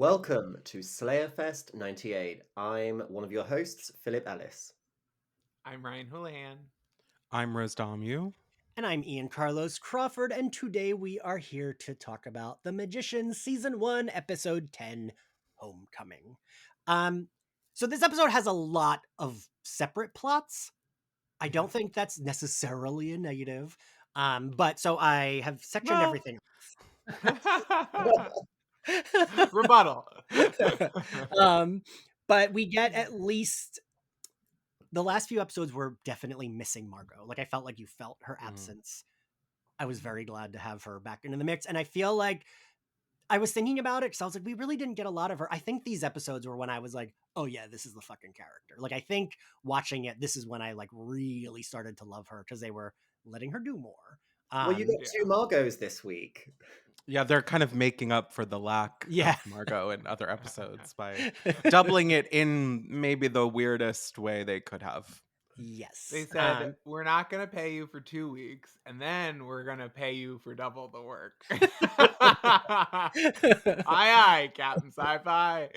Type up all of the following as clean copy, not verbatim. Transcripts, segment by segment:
Welcome to Slayerfest 98. I'm one of your hosts, Philip Ellis. I'm Ryan Houlihan. I'm Dommu. And I'm Ian Carlos Crawford, and today we are here to talk about The Magicians Season 1, Episode 10, Homecoming. So this episode has a lot of separate plots. I don't think that's necessarily a negative. But so I have sectioned everything. Rebuttal. But we get at least the last few episodes were definitely missing Margot. Like I felt like you felt her absence. I was very glad to have her back into the mix. And I feel like I was thinking about it because I was like, we really didn't get a lot of her. I think these episodes were when I was like, oh yeah, this is the fucking character. Like I think watching it, this is when I like really started to love her because they were letting her do more. Well, you got two Margos this week. Yeah, they're kind of making up for the lack Yeah. of Margot in other episodes by doubling it in maybe the weirdest way they could have. Yes. They said, we're not going to pay you for 2 weeks, and then we're going to pay you for double the work. Aye, Captain Sci-Fi.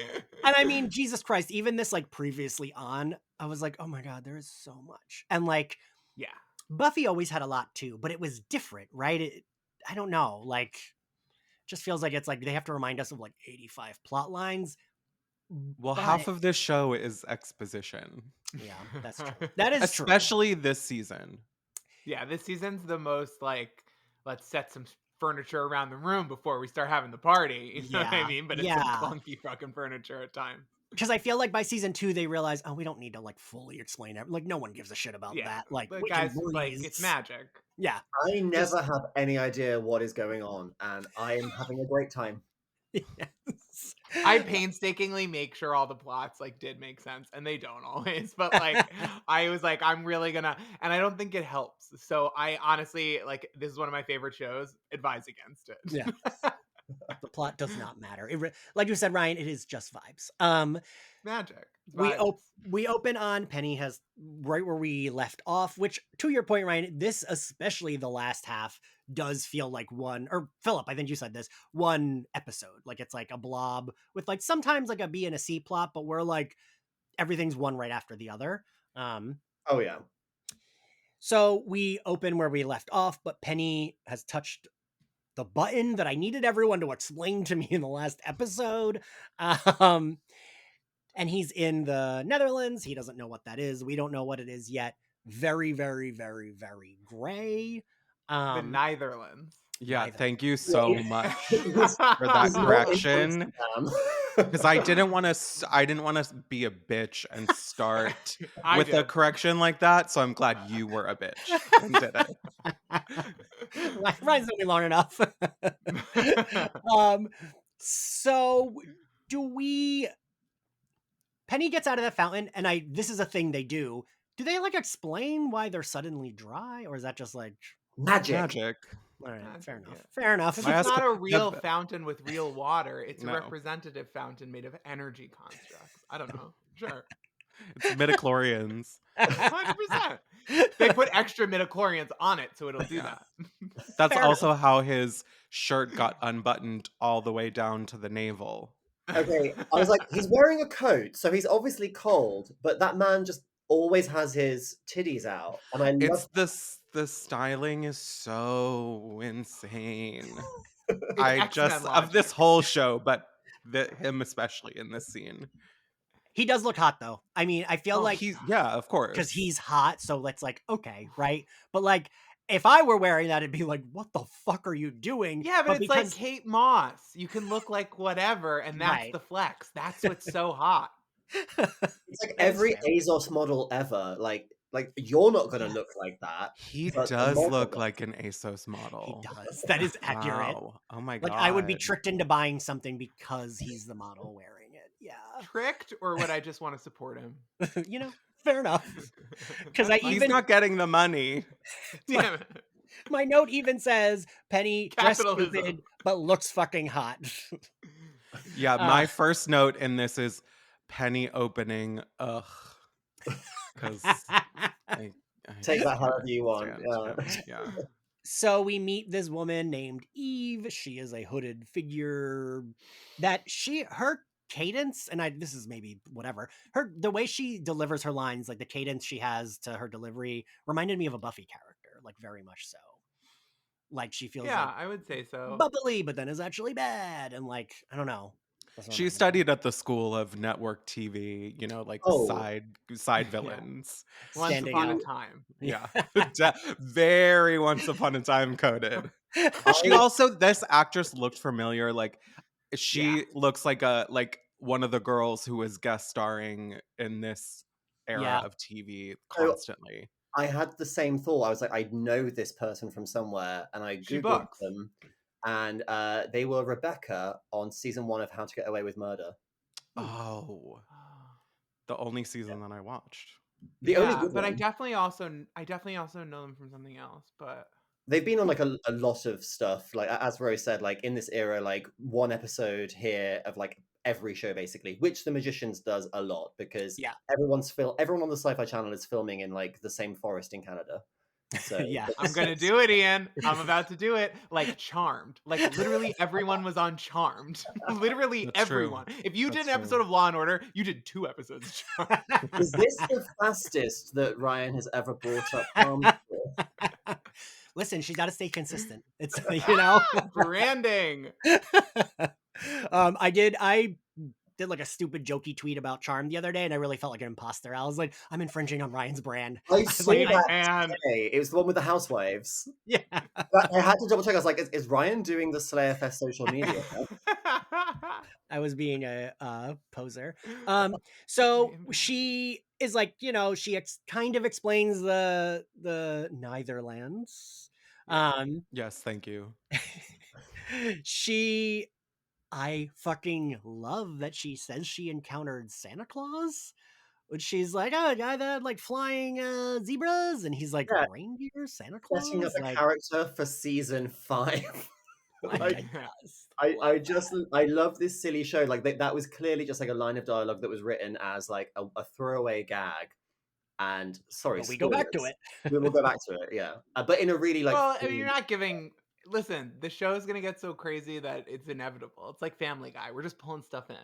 And I mean, Jesus Christ, even this like previously on, I was like, oh my God, there is so much. And like, yeah, Buffy always had a lot too, but it was different, right? I don't know, like, just feels like it's like they have to remind us of like 85 plot lines. Well, half of this show is exposition. Yeah, that's true. That is true. Especially this season. Yeah, this season's the most like, let's set some furniture around the room before we start having the party. You know what I mean? But it's some clunky fucking furniture at times. Because I feel like by season 2 they realize, oh, we don't need to like fully explain it. Like no one gives a shit about that. Like guys, like it's magic. Yeah. I never have any idea what is going on, and I am having a great time. Yes. I painstakingly make sure all the plots like did make sense, and they don't always, but like I was like, I'm really gonna, and I don't think it helps. So I honestly, like, this is one of my favorite shows. Advise against it. Yeah. The plot does not matter. Like you said, Ryan, it is just vibes. Magic. We open on Penny has right where we left off, which to your point, Ryan, this especially the last half does feel like one, or Philip, I think you said this, one episode. Like it's like a blob with like sometimes like a B and a C plot, but we're like everything's one right after the other. Oh yeah. So we open where we left off, but Penny has touched the button that I needed everyone to explain to me in the last episode. And he's in the Netherlands. He doesn't know what that is. We don't know what it is yet. Very, very, very, very gray. The Netherlands. Yeah, thank you so much for that correction. Because I didn't want to be a bitch and start with a correction like that. So I'm glad you were a bitch and did it. Ryan's only long enough. So do we? Penny gets out of the fountain, and this is a thing they do. Do they like explain why they're suddenly dry, or is that just like magic? All right, fair enough. Fair enough. It's not a real fountain with real water. It's a representative fountain made of energy constructs. I don't know. Sure. It's midichlorians. 100%. They put extra midichlorians on it, so it'll do that. That's also how his shirt got unbuttoned all the way down to the navel. Okay, I was like, he's wearing a coat, so he's obviously cold, but that man just always has his titties out. And I love the styling is so insane. Of this whole show, but him especially in this scene. He does look hot though. I mean, I feel like of course. Because he's hot, so it's like, okay, right? But like if I were wearing that, it'd be like, what the fuck are you doing? Yeah, but it's like Kate Moss. You can look like whatever, and that's the flex. That's what's so hot. It's like every ASOS model ever. Like you're not gonna look like that. He does look like an ASOS model. He does. That is accurate. Wow. Oh my god. Like I would be tricked into buying something because he's the model wearing it. Yeah. Tricked, or would I just want to support him? You know, fair enough. Because he's not getting the money. Damn it. My note even says Penny dressed stupid but looks fucking hot. Yeah, my first note in this is Penny opening. Ugh. Because take that however you want. Yeah. So we meet this woman named Eve. She is a hooded figure that her cadence, and this is maybe whatever, the way she delivers her lines, like the cadence she has to her delivery, reminded me of a Buffy character, like very much so. Like she feels like I would say so. bubbly, but then is actually bad, and like I don't know. She studied at the school of network TV, like side villains. Once upon a time. Yeah. Very once upon a time coded. This actress looked familiar. Like she looks like one of the girls who was guest starring in this era of TV constantly. I had the same thought. I was like, I know this person from somewhere, and I Googled them, and they were Rebecca on season 1 of How to Get Away with Murder. Oh, the only season that I watched. Only good but one. I definitely also know them from something else. But they've been on like a lot of stuff. Like as Rose said, like in this era, like one episode here of like every show basically, which The Magicians does a lot because everyone on the Sci-Fi Channel is filming in like the same forest in Canada. So I'm gonna do it, Ian. I'm about to do it. Like Charmed. Like literally everyone was on Charmed. Literally That's everyone. true. If you did an episode of Law and Order, you did 2 episodes of Charmed. Is this the fastest that Ryan has ever brought up Charmed for? Listen, she's got to stay consistent. It's branding. I did like a stupid jokey tweet about Charm the other day, and I really felt like an imposter. I was like, I'm infringing on Ryan's brand. I saw that today. It was the one with the housewives. Yeah. But I had to double check. I was like, is Ryan doing the Slayer Fest social media? I was being a poser. So she is like, she kind of explains the Netherlands. Yes, thank you. I fucking love that she says she encountered Santa Claus. When she's like, a guy that had like flying zebras, and he's like, reindeer, Santa Claus. Setting up a character for season 5. I love this silly show. Like that was clearly just like a line of dialogue that was written as like a throwaway gag. And sorry, we go back to it. We will go back to it, yeah. But in a really like. Well, I mean, you're not giving. Listen, the show is gonna get so crazy that it's inevitable. It's like Family Guy. We're just pulling stuff in,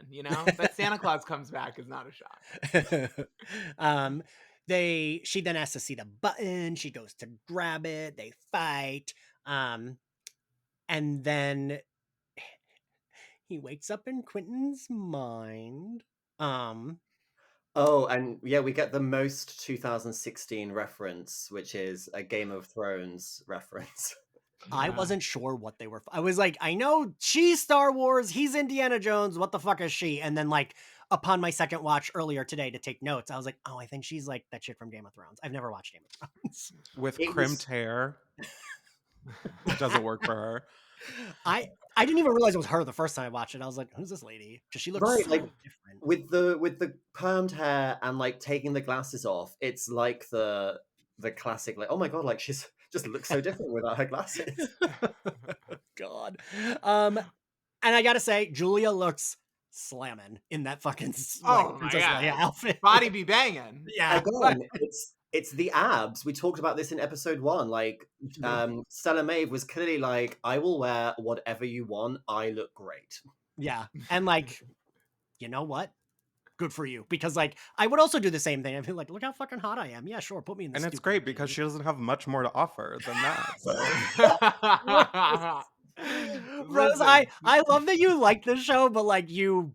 That Santa Claus comes back is not a shock. She then has to see the button. She goes to grab it. They fight. And then he wakes up in Quentin's mind. Oh, and yeah, we get the most 2016 reference, which is a Game of Thrones reference. I wasn't sure what they were. I was like, I know she's Star Wars, he's Indiana Jones. What the fuck is she? And then like upon my second watch earlier today to take notes, I was like, oh, I think she's like that chick from Game of Thrones. I've never watched Game of Thrones. With crimped hair. It doesn't work for her. I didn't even realize it was her the first time I watched it. I was like, who's this lady? Because she looks so different. With the permed hair and like taking the glasses off, it's like the classic, like, oh my god, like she's just looks so different without her glasses. God. And I gotta say, Julia looks slamming in that fucking Princess Leia outfit. Body be banging. Yeah. Again, it's the abs. We talked about this in episode 1. Like, Stella Maeve was clearly like, I will wear whatever you want. I look great. Yeah. And like, you know what? Good for you. Because like, I would also do the same thing. I'd be like, look how fucking hot I am. Yeah, sure. Put me in this. And it's great because she doesn't have much more to offer than that. So. Rose, I love that you like this show, but like you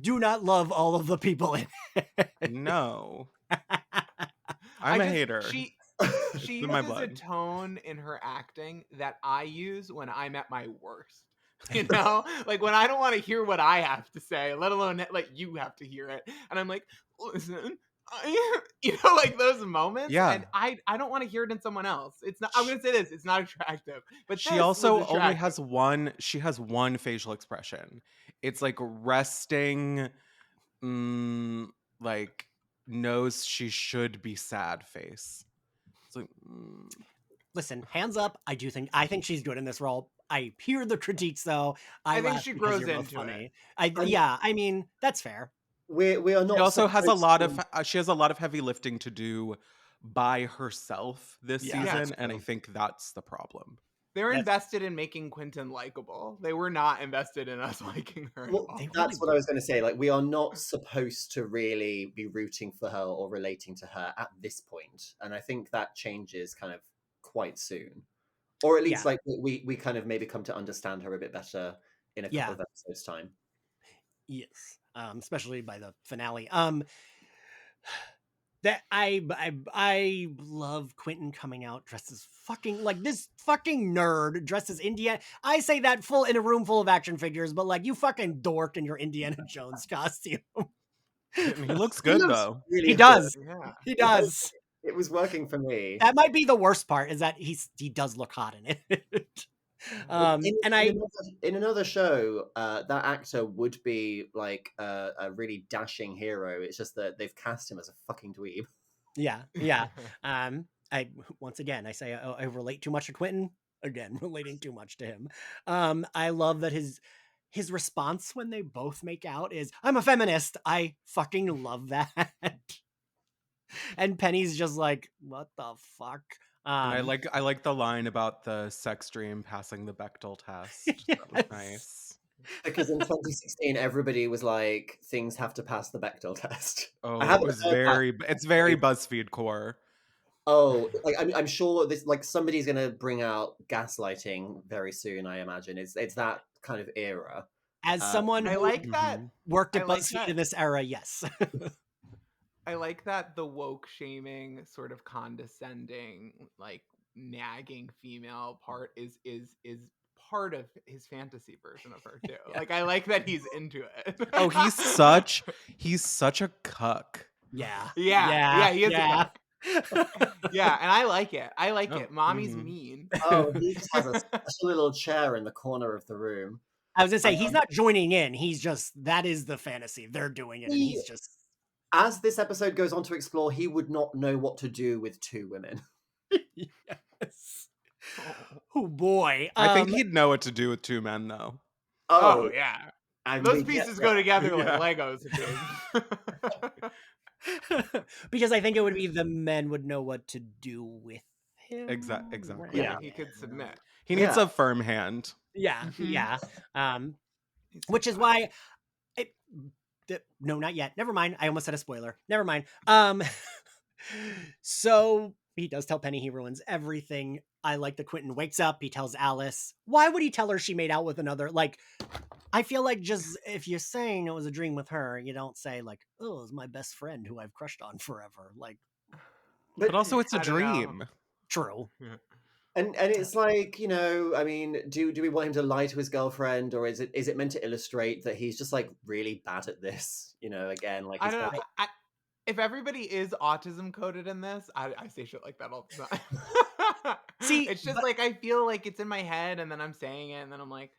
do not love all of the people in it. No. I'm a hater. She uses a tone in her acting that I use when I'm at my worst. Like when I don't want to hear what I have to say, let alone like you have to hear it. And I'm like, listen, like those moments. Yeah. And I don't want to hear it in someone else. It's not. I'm gonna say this. It's not attractive. But she also only has one. She has one facial expression. It's like resting, like knows she should be sad face. It's like. Listen, hands up. I think she's good in this role. I hear the critiques though. I think she grows into it. I mean, that's fair. We are not. She also has a lot of heavy lifting to do by herself this season, and I think that's the problem. They're invested in making Quentin likable. They were not invested in us liking her. Well, that's what I was going to say. Like, we are not supposed to really be rooting for her or relating to her at this point, and I think that changes kind of quite soon, or at least like we kind of maybe come to understand her a bit better in a couple of episodes' time. Yes, especially by the finale. That I love Quentin coming out dressed as fucking like this fucking nerd dressed as Indiana. I say that full in a room full of action figures, but like you fucking dork in your Indiana Jones costume. He looks good though. Really he does. Yeah. He does. It was working for me. That might be the worst part is that he does look hot in it. In another show, that actor would be like a really dashing hero. It's just that they've cast him as a fucking dweeb. Yeah. I once again I say I relate too much to Quentin. Again, relating too much to him. I love that his response when they both make out is "I'm a feminist." I fucking love that. And Penny's just like, "What the fuck?" And I like the line about the sex dream passing the Bechdel test. Yes. That was nice. Because in 2016, everybody was like, things have to pass the Bechdel test. Oh, it's very BuzzFeed core. Oh, like I'm sure this, like, somebody's gonna bring out gaslighting very soon. I imagine it's that kind of era. As someone I like that worked at BuzzFeed in this era, yes. I like that the woke shaming, sort of condescending, like nagging female part is part of his fantasy version of her too. Yeah. Like I like that he's into it. Oh, he's such a cuck. Yeah, he is a cuck. Yeah, and I like it. It. Mommy's mean. Oh, he just has a special little chair in the corner of the room. I was gonna say he's not joining in. He's just that is the fantasy they're doing it, and he's just. As this episode goes on to explore, he would not know what to do with two women. Yes. Oh boy. I think he'd know what to do with two men, though. Oh yeah. Those pieces go together like Legos. Because I think it would be the men would know what to do with him. Exactly. Yeah, he could submit. He needs a firm hand. Yeah, yeah. Which is why. No, not yet. Never mind. I almost said a spoiler. Never mind. So he does tell Penny he ruins everything. I like that Quentin wakes up. He tells Alice. Why would he tell her she made out with another? Like, I feel like just if you're saying it was a dream with her, you don't say like, "Oh, it's my best friend who I've crushed on forever." Like, but also it's a dream. True. Yeah. And it's like, you know, I mean, do we want him to lie to his girlfriend, or is it meant to illustrate that he's just like really bad at this? You know, again, like I don't know. If everybody is autism coded in this, I say shit like that all the time. See, it's just like I feel like it's in my head, and then I'm saying it, and then I'm like.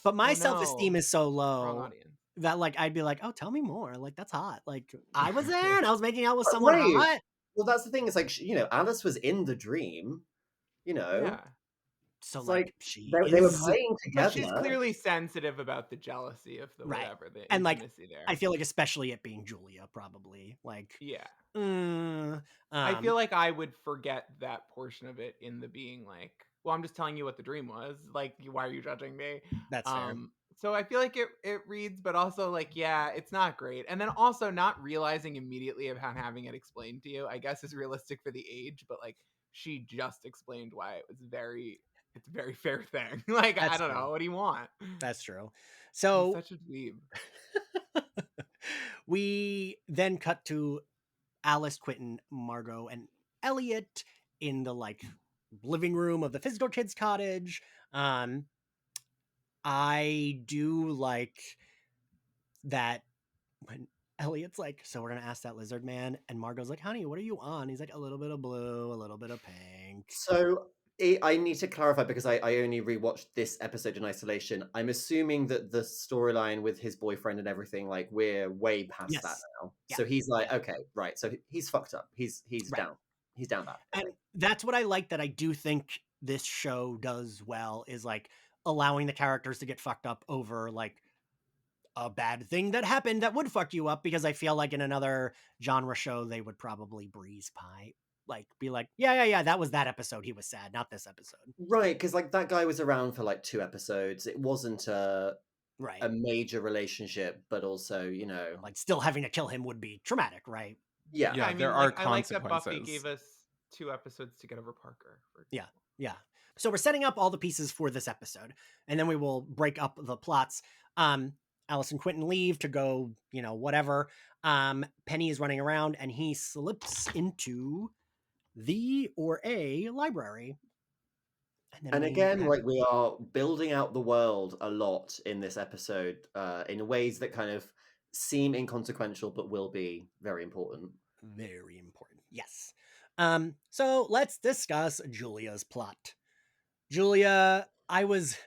But my self-esteem is so low that like I'd be like, oh, tell me more. Like that's hot. Like I was there and I was making out with someone hot. Well, that's the thing. It's like, you know, Alice was in the dream. You know, yeah. So like they were playing together. She's clearly sensitive about the jealousy of the whatever the and like there. I feel like especially it being Julia, probably like I feel like I would forget that portion of it in the being like, well, I'm just telling you what the dream was. Like, why are you judging me? That's fair. So I feel like it reads, but also like, yeah, it's not great. And then also not realizing immediately about having it explained to you, I guess is realistic for the age, but like. She just explained why it's a very fair thing. Like, I don't know. What do you want? That's true. So he's such a dweeb. We then cut to Alice, Quentin, Margot, and Elliot in the like living room of the physical kids cottage. I do like that when Elliot's like, so we're gonna ask that lizard man, and Margot's like, honey, what are you on? He's like, a little bit of blue, a little bit of pink. So I need to clarify because I only rewatched this episode in isolation. I'm assuming that the storyline with his boyfriend and everything, like we're way past that now. Yeah. So he's like, okay, right. So he's fucked up. He's down. He's down bad. And that's what I like that I do think this show does well is like allowing the characters to get fucked up over like a bad thing that happened that would fuck you up, because I feel like in another genre show they would probably breeze by like be like, yeah, that was that episode. He was sad, not this episode. Right, because like that guy was around for like 2 episodes. It wasn't a major relationship, but also, you know, like still having to kill him would be traumatic, right? Yeah, I mean, there are I like that consequences. Buffy gave us 2 episodes to get over Parker. Yeah. So we're setting up all the pieces for this episode, and then we will break up the plots. Alice and Quentin leave to go, you know, whatever. Penny is running around, and he slips into the or a library. And again, like we are building out the world a lot in this episode, in ways that kind of seem inconsequential, but will be very important. Very important, yes. So let's discuss Julia's plot. Julia, I was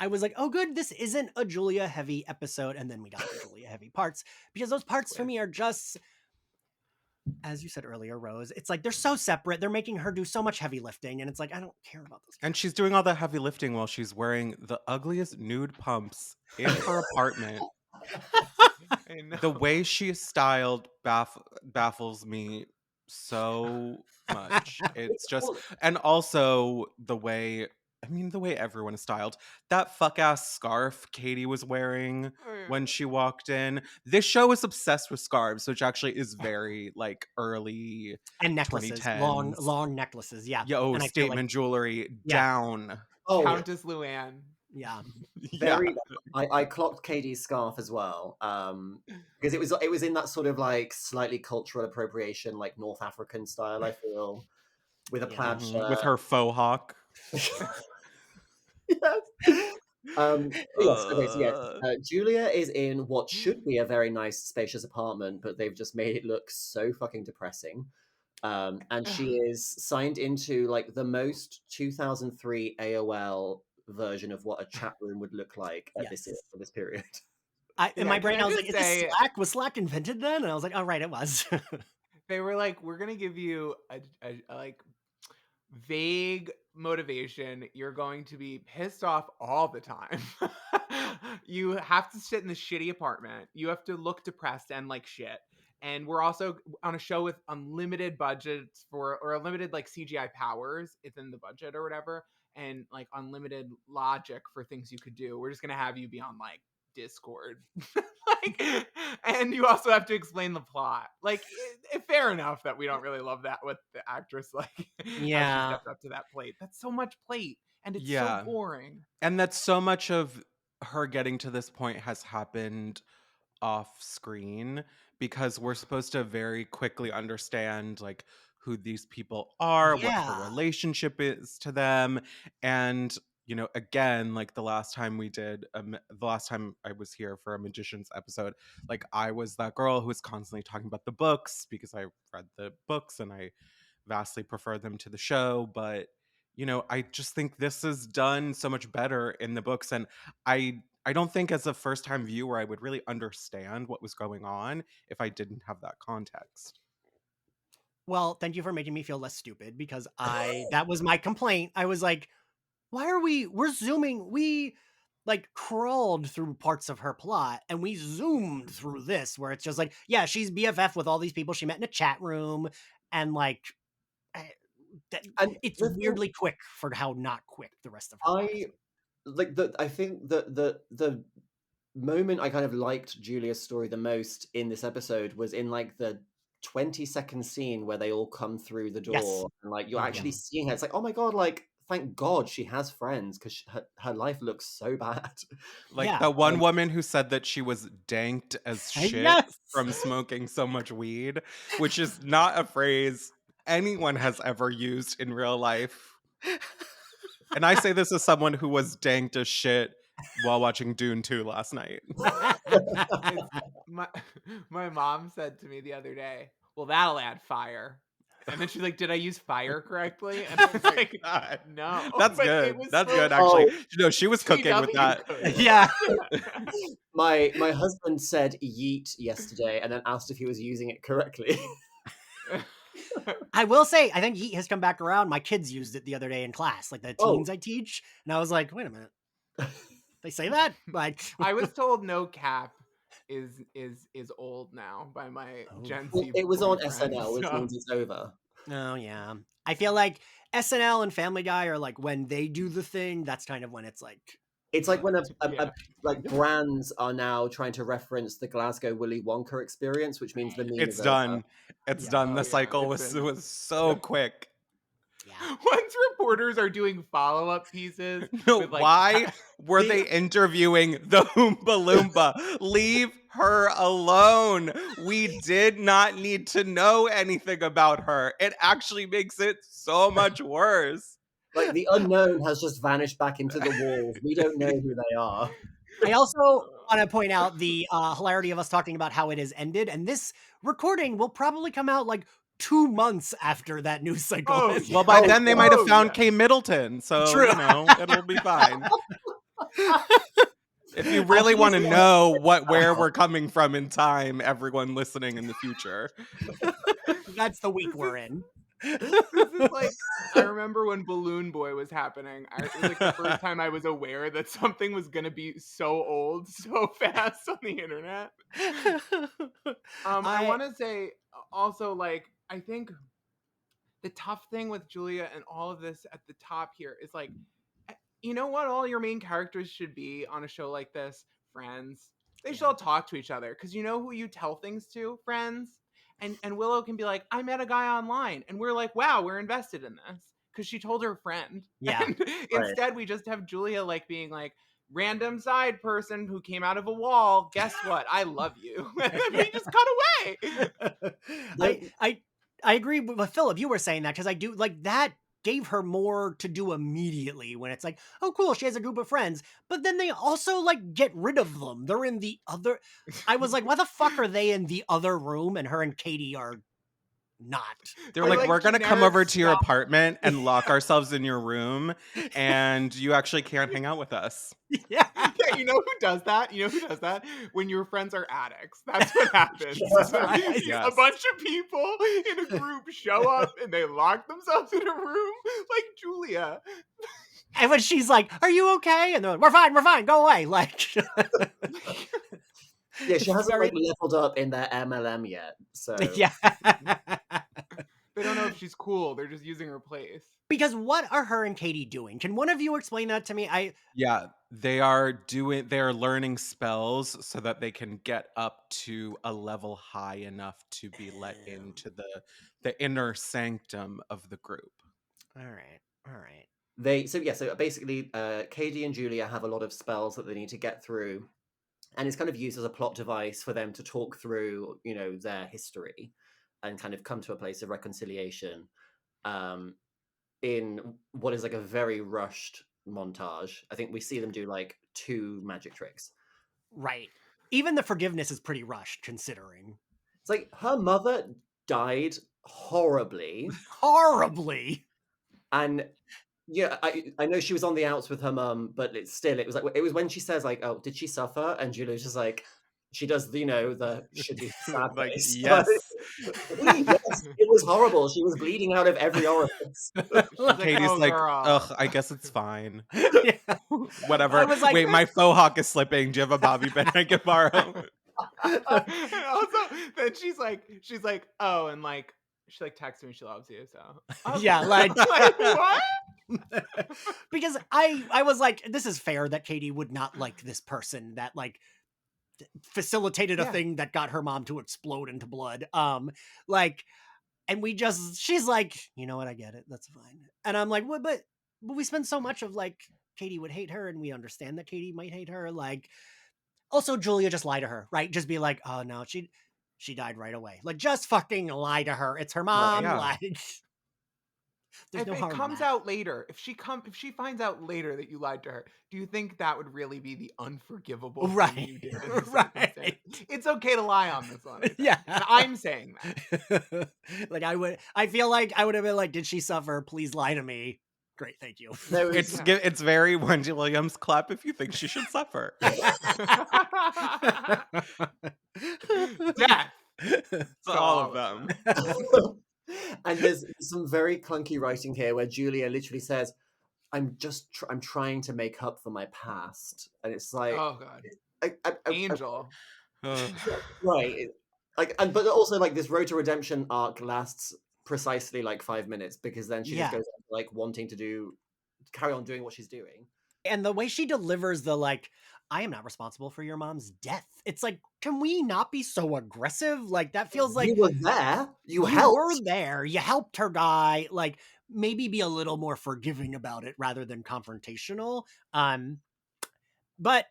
like, oh good, this isn't a Julia heavy episode, and then we got the Julia heavy parts, because those parts for me are just, as you said earlier, Rose, it's like they're so separate. They're making her do so much heavy lifting, and it's like, I don't care about this. And she's doing all the heavy lifting while she's wearing the ugliest nude pumps in her apartment. The way she is styled baffles me so much. It's just, and also the way everyone is styled. That fuck ass scarf Katie was wearing when she walked in. This show is obsessed with scarves, which actually is very like early and necklaces, 2010s. long necklaces, yeah. Yo, and statement jewelry down. Oh, Countess Luann. Yeah. Very. I clocked Katie's scarf as well, because it was in that sort of like slightly cultural appropriation, like North African style. I feel with a plaid shirt with her faux hawk. Yes. Okay, so yes, Julia is in what should be a very nice, spacious apartment, but they've just made it look so fucking depressing. And she is signed into like the most 2003 AOL version of what a chat room would look like at this period. In my brain, I was like, is this Slack? Was Slack invented then? And I was like, oh, right, it was. They were like, we're going to give you a like vague motivation. You're going to be pissed off all the time. You have to sit in the shitty apartment. You have to look depressed and like shit. And we're also on a show with unlimited budgets or unlimited like CGI powers within the budget or whatever, and like unlimited logic for things you could do. We're just gonna have you be on like Discord, like, and you also have to explain the plot. Like, fair enough that we don't really love that with the actress. Like, how she stepped up to that plate. That's so much plate, and it's so boring. And that's so much of her getting to this point has happened off screen, because we're supposed to very quickly understand like who these people are, what her relationship is to them. And you know, again, like the last time I was here for a Magicians episode, like I was that girl who was constantly talking about the books because I read the books and I vastly prefer them to the show. But you know, I just think this is done so much better in the books, and I don't think as a first-time viewer I would really understand what was going on if I didn't have that context. Well, thank you for making me feel less stupid, because that was my complaint. I was like, we're zooming. We like crawled through parts of her plot and we zoomed through this where it's just like, yeah, she's BFF with all these people she met in a chat room, and like it's weirdly quick for how not quick the rest of her I think that the moment I kind of liked Julia's story the most in this episode was in like the 20-second scene where they all come through the door and like you're actually seeing her. It's like, oh my god, like thank God she has friends, because her life looks so bad. Like the one woman who said that she was danked as shit from smoking so much weed, which is not a phrase anyone has ever used in real life. And I say this as someone who was danked as shit while watching Dune 2 last night. My mom said to me the other day, well, that'll add fire. And then she's like, did I use fire correctly? And I was like, no. That's good. That's good, actually. You know, she was cooking with that. Yeah. My husband said yeet yesterday and then asked if he was using it correctly. I will say, I think yeet has come back around. My kids used it the other day in class, like the teens I teach. And I was like, wait a minute. They say that? Like, I was told no cap is old now by my Gen Z. It was on SNL, which means it's over. Oh yeah, I feel like SNL and Family Guy are like when they do the thing. That's kind of when it's like when Yeah. like brands are now trying to reference the Glasgow Willy Wonka experience, which means the meme It's is over. done. It's Yeah. done. Oh, The yeah, cycle it's was so quick. Yeah. Once reporters are doing follow-up pieces with like Why were they interviewing the Oompa Loompa? Leave her alone. We did not need to know anything about her. It actually makes it so much worse. Like the unknown has just vanished back into the walls. We don't know who they are. I also want to point out the hilarity of us talking about how it has ended, and this recording will probably come out like 2 months after that news cycle. Oh, has yeah. Well, by Oh, then they might have oh, found yeah. Kay Middleton, so True. you know it'll be fine. If you really want to know where we're coming from in time, everyone listening in the future. That's the week we're in. This is like, I remember when Balloon Boy was happening. It was like the first time I was aware that something was going to be so old so fast on the internet. I want to say also, like, I think the tough thing with Julia and all of this at the top here is like, you know what all your main characters should be on a show like this? Friends. They should all talk to each other, because you know who you tell things to? Friends. And Willow can be like, I met a guy online, and we're like, wow, we're invested in this because she told her friend. Yeah. And instead we just have Julia like being like, random side person who came out of a wall, guess what, I love you. And then we just cut away. I agree with Philip. You were saying that because I do like that gave her more to do immediately when it's like, oh cool, she has a group of friends, but then they also like get rid of them. They're in the other. I was like, why the fuck are they in the other room and her and Katie are not? They're like, we're gonna come over to your apartment and lock ourselves in your room, and you actually can't hang out with us. Yeah. Yeah, you know who does that? You know who does that? When your friends are addicts. That's what happens. Yes. A bunch of people in a group show up and they lock themselves in a room, like Julia. And when she's like, are you okay? And they're like, we're fine, go away. Like, yeah, she hasn't like leveled up in their MLM yet. So yeah. They don't know if she's cool. They're just using her place. Because what are her and Katie doing? Can one of you explain that to me? Yeah, they are learning spells so that they can get up to a level high enough to be let into the inner sanctum of the group. All right. So basically Katie and Julia have a lot of spells that they need to get through, and it's kind of used as a plot device for them to talk through, you know, their history and kind of come to a place of reconciliation in what is like a very rushed montage. I think we see them do like 2 magic tricks. Right. Even the forgiveness is pretty rushed, considering. It's like her mother died horribly. Horribly. And yeah, I know she was on the outs with her mum, but it was when she says like, "Oh, did she suffer?" And Julia's just like, she does the, you know, the should be sad like, face. yes. Yes, it was horrible. She was bleeding out of every orifice. Katie's like, girl. ugh, I guess it's fine. Yeah. Whatever. I was like, wait, my faux hawk is slipping. Do you have a bobby pin I can borrow? And also, then she's like, oh, and like, she like texted me she loves you, so yeah, like what? Because I was like, this is fair that Katie would not like this person that like facilitated a thing that got her mom to explode into blood. Like, and she's like, you know what, I get it, that's fine. And I'm like, what? But we spend so much of like Katie would hate her, and we understand that Katie might hate her. Like, also Julia, just lie to her, right? Just be like, oh no, she died right away. Like, just fucking lie to her. It's her mom. Yeah. Like, if it comes out later, if she finds out later that you lied to her, do you think that would really be the unforgivable thing you did? Right. It's okay to lie on this one. Yeah. And I'm saying that. Like, I feel like I would have been like, did she suffer? Please lie to me. Great, thank you. It's very Wendy Williams, clap if you think she should suffer. Death. It's all of them. And there's some very clunky writing here where Julia literally says, I'm trying to make up for my past. And it's like, oh god, Angel. Right. Like, but also like this Road to Redemption arc lasts precisely like 5 minutes, because then she just goes on, like wanting to carry on doing what she's doing. And the way she delivers the like, I am not responsible for your mom's death. It's like, can we not be so aggressive? Like that feels like you were there. You were there. You helped her die. Like maybe be a little more forgiving about it rather than confrontational. But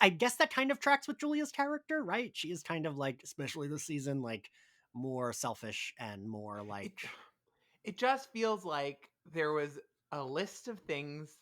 I guess that kind of tracks with Julia's character, right? She is kind of like, especially this season, like more selfish and more like. It just feels like there was a list of things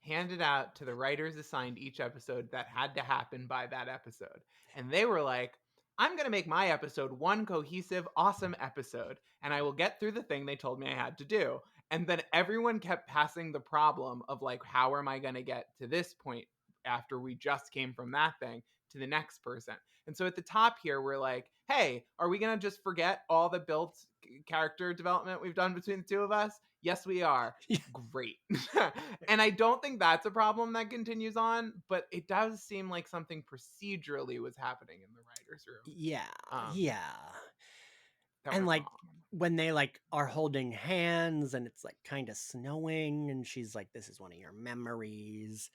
handed out to the writers assigned each episode that had to happen by that episode. And they were like, I'm going to make my episode one cohesive, awesome episode, and I will get through the thing they told me I had to do. And then everyone kept passing the problem of like, how am I going to get to this point after we just came from that thing to the next person? And so at the top here, we're like, hey, are we going to just forget all the built character development we've done between the two of us? Yes, we are. Great. And I don't think that's a problem that continues on, but it does seem like something procedurally was happening in the writer's room. Yeah. And like when they like are holding hands and it's like kind of snowing and she's like, this is one of your memories.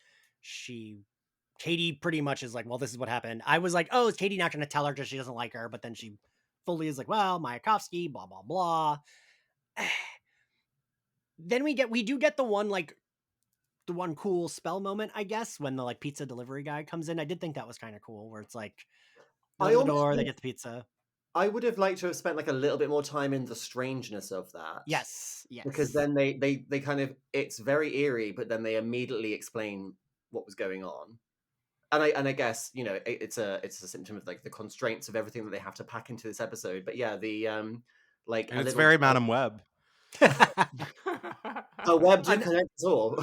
Katie pretty much is like, well, this is what happened. I was like, oh, is Katie not going to tell her because she doesn't like her? But then she fully is like, well, Mayakovsky, blah, blah, blah. Then we do get the one cool spell moment, I guess, when the like pizza delivery guy comes in. I did think that was kind of cool, where it's like, the door, they get the pizza. I would have liked to have spent like a little bit more time in the strangeness of that. Yes. Because then they kind of, it's very eerie, but then they immediately explain what was going on. And I guess, you know, it's a symptom of like the constraints of everything that they have to pack into this episode. But yeah, the like, and it's very Madam Web. A web to connect us all.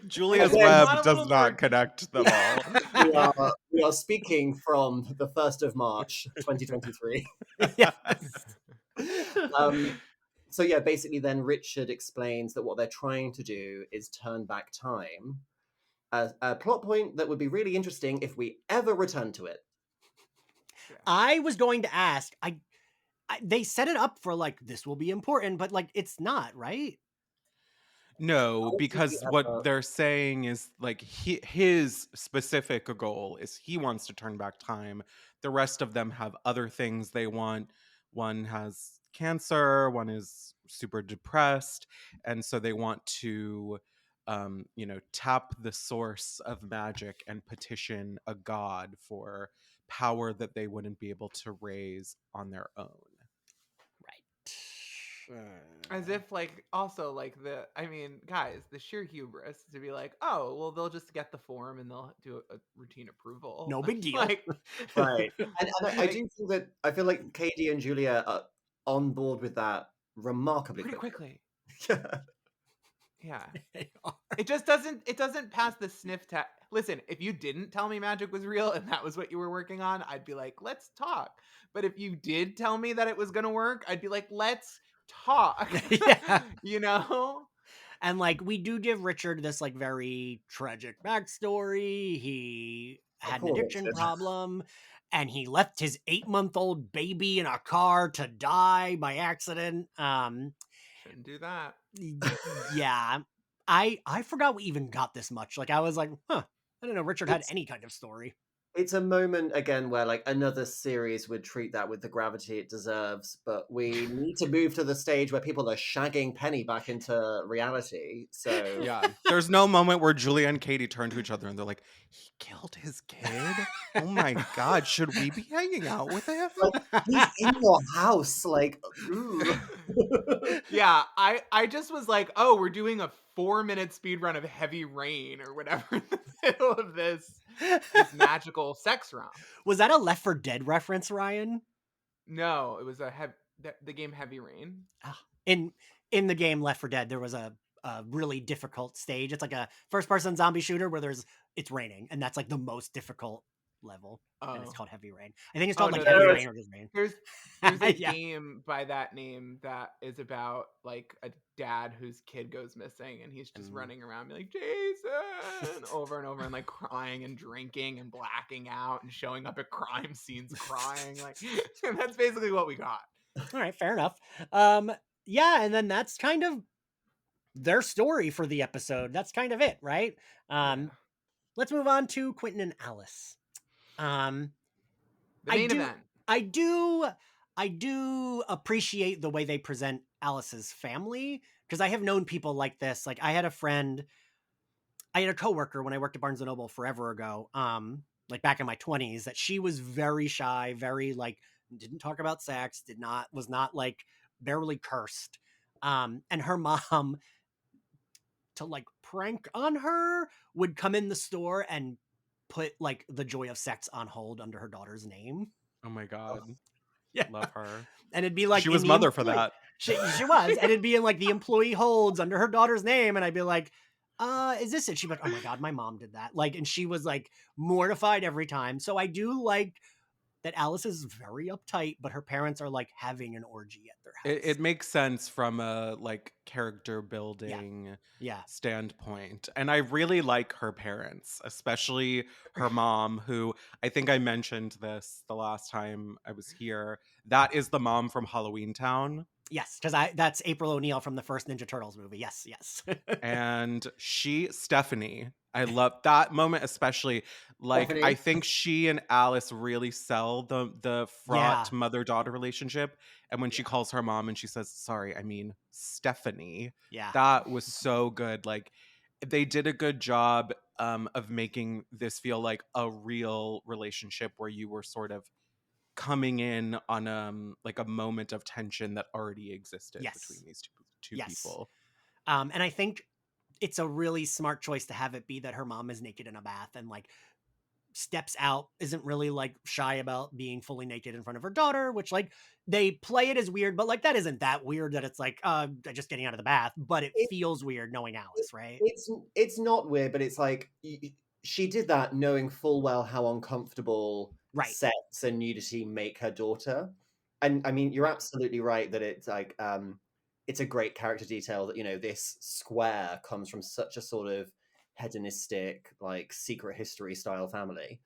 Julia's web does not connect them all. We are speaking from the 1st of March, 2023. Yes. So yeah, basically then Richard explains that what they're trying to do is turn back time. A plot point that would be really interesting if we ever return to it. I was going to ask, they set it up for like, this will be important, but like, it's not, right? No, because what they're saying is like his specific goal is he wants to turn back time. The rest of them have other things they want. One has cancer, one is super depressed, and so they want to tap the source of magic and petition a god for power that they wouldn't be able to raise on their own. As if like also like guys, the sheer hubris to be like, oh well, they'll just get the form and they'll do a routine approval. No big deal. Like, right. And I do think that I feel like Katie and Julia are on board with that remarkably quickly. Yeah. It just doesn't pass the sniff test. Listen, if you didn't tell me magic was real and that was what you were working on, I'd be like, let's talk. But if you did tell me that it was going to work, I'd be like, let's talk. Yeah. You know? And like, we do give Richard this like very tragic backstory. He had an addiction problem and he left his 8-month-old baby in a car to die by accident. Shouldn't do that. Yeah. I forgot we even got this much. Like, I was like, I didn't know Richard had any kind of story. It's a moment again where like another series would treat that with the gravity it deserves, but we need to move to the stage where people are shagging Penny back into reality. So yeah, there's no moment where Julia and Katie turn to each other and they're like, he killed his kid? Oh my god, should we be hanging out with him? Like, he's in your house, like yeah, I just was like, oh, we're doing a 4-minute speed run of Heavy Rain or whatever in the middle of this magical sex romp. Was that a Left 4 Dead reference, Ryan? No, it was the game Heavy Rain. In the game Left 4 Dead, there was a really difficult stage. It's like a first-person zombie shooter where it's raining, and that's like the most difficult level. And it's called Heavy Rain. I think it's called Heavy Rain or just Rain. There's a game by that name that is about like a dad whose kid goes missing and he's just running around being like, Jason, over and over, and like crying and drinking and blacking out and showing up at crime scenes crying. Like, that's basically what we got. All right, fair enough. Yeah, and then that's kind of their story for the episode. That's kind of it, right? Let's move on to Quentin and Alice. The main event. I do appreciate the way they present Alice's family, because I have known people like this. Like, I had a coworker when I worked at Barnes and Noble forever ago, like back in my 20s, that she was very shy, very like didn't talk about sex, was not like barely cursed. And her mom, to like prank on her, would come in the store and put like the joy of sex on hold under her daughter's name. Oh my God. Yeah. Love her. And it'd be like, she was mother for that. She was. And it'd be in like the employee holds under her daughter's name. And I'd be like, is this it? She'd be like, oh my God, my mom did that. Like, and she was like mortified every time. So I do like that Alice is very uptight, but her parents are like having an orgy at their house. It makes sense from a like character building standpoint. And I really like her parents, especially her mom, who I think I mentioned this the last time I was here. That is the mom from Halloween Town. Yes, because that's April O'Neil from the first Ninja Turtles movie. Yes. And Stephanie, I love that moment especially. Like, Stephanie. I think she and Alice really sell the fraught mother-daughter relationship. And when she calls her mom and she says, sorry, I mean Stephanie. Yeah. That was so good. Like, they did a good job of making this feel like a real relationship where you were sort of coming in on like a moment of tension that already existed between these two people. And I think it's a really smart choice to have it be that her mom is naked in a bath and like steps out, isn't really like shy about being fully naked in front of her daughter, which like they play it as weird, but like that isn't that weird that it's like just getting out of the bath, but it feels weird knowing Alice, right? It's not weird, but it's like she did that knowing full well how uncomfortable sex and nudity make her daughter. And I mean, you're absolutely right that it's like it's a great character detail that, you know, this square comes from such a sort of hedonistic, like secret history style family.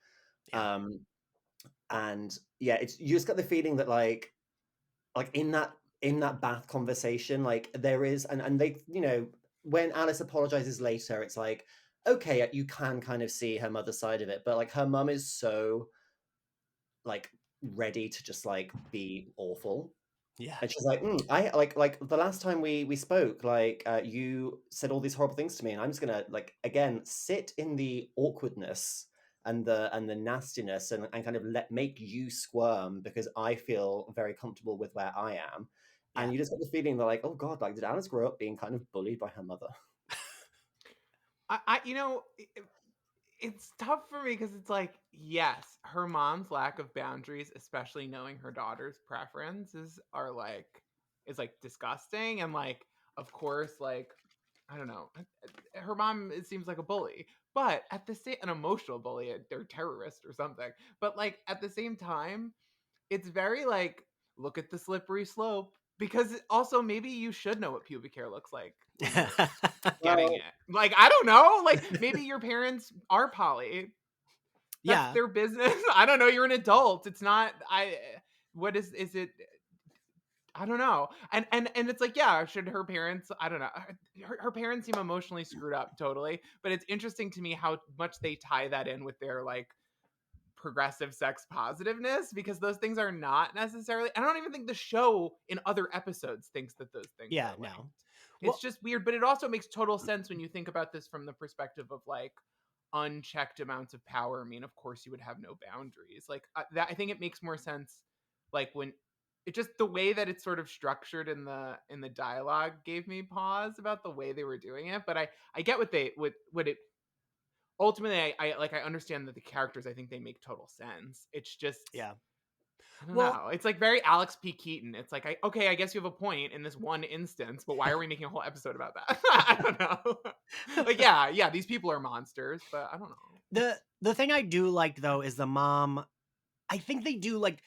And yeah, it's, you just got the feeling that like in that bath conversation, like there is, and they, you know, when Alice apologizes later, it's like, okay, you can kind of see her mother's side of it, but like her mum is so like ready to just like be awful. Yeah. And she's like, I like the last time we spoke, like you said all these horrible things to me, and I'm just gonna like again sit in the awkwardness and the nastiness and kind of make you squirm because I feel very comfortable with where I am. And you just get the feeling that like, oh God, like did Alice grow up being kind of bullied by her mother? I you know, it's tough for me because it's like, yes, her mom's lack of boundaries, especially knowing her daughter's preferences, is like disgusting. And like, of course, like, I don't know, her mom, it seems like a bully, but at the same, an emotional bully, they're terrorist or something. But like at the same time, it's very like, look at the slippery slope. Because also maybe you should know what pubic hair looks like when you're getting it. Like, I don't know. Like, maybe your parents are poly. That's their business. I don't know. You're an adult. It's not. What is it? I don't know. And it's like, yeah, should her parents? I don't know. Her parents seem emotionally screwed up, totally. But it's interesting to me how much they tie that in with their like progressive sex positiveness, because those things are not necessarily, I don't even think the show in other episodes thinks that those things are linked. It's just weird, but it also makes total sense when you think about this from the perspective of like unchecked amounts of power. I mean, of course you would have no boundaries like that. I think it makes more sense like when it just, the way that it's sort of structured in the dialogue gave me pause about the way they were doing it. But I get what it ultimately, I understand that the characters, I think they make total sense. It's just, I don't know. It's like very Alex P. Keaton. It's like, okay, I guess you have a point in this one instance, but why are we making a whole episode about that? I don't know. Like, yeah, these people are monsters, but I don't know. The thing I do like though is the mom. I think they do like,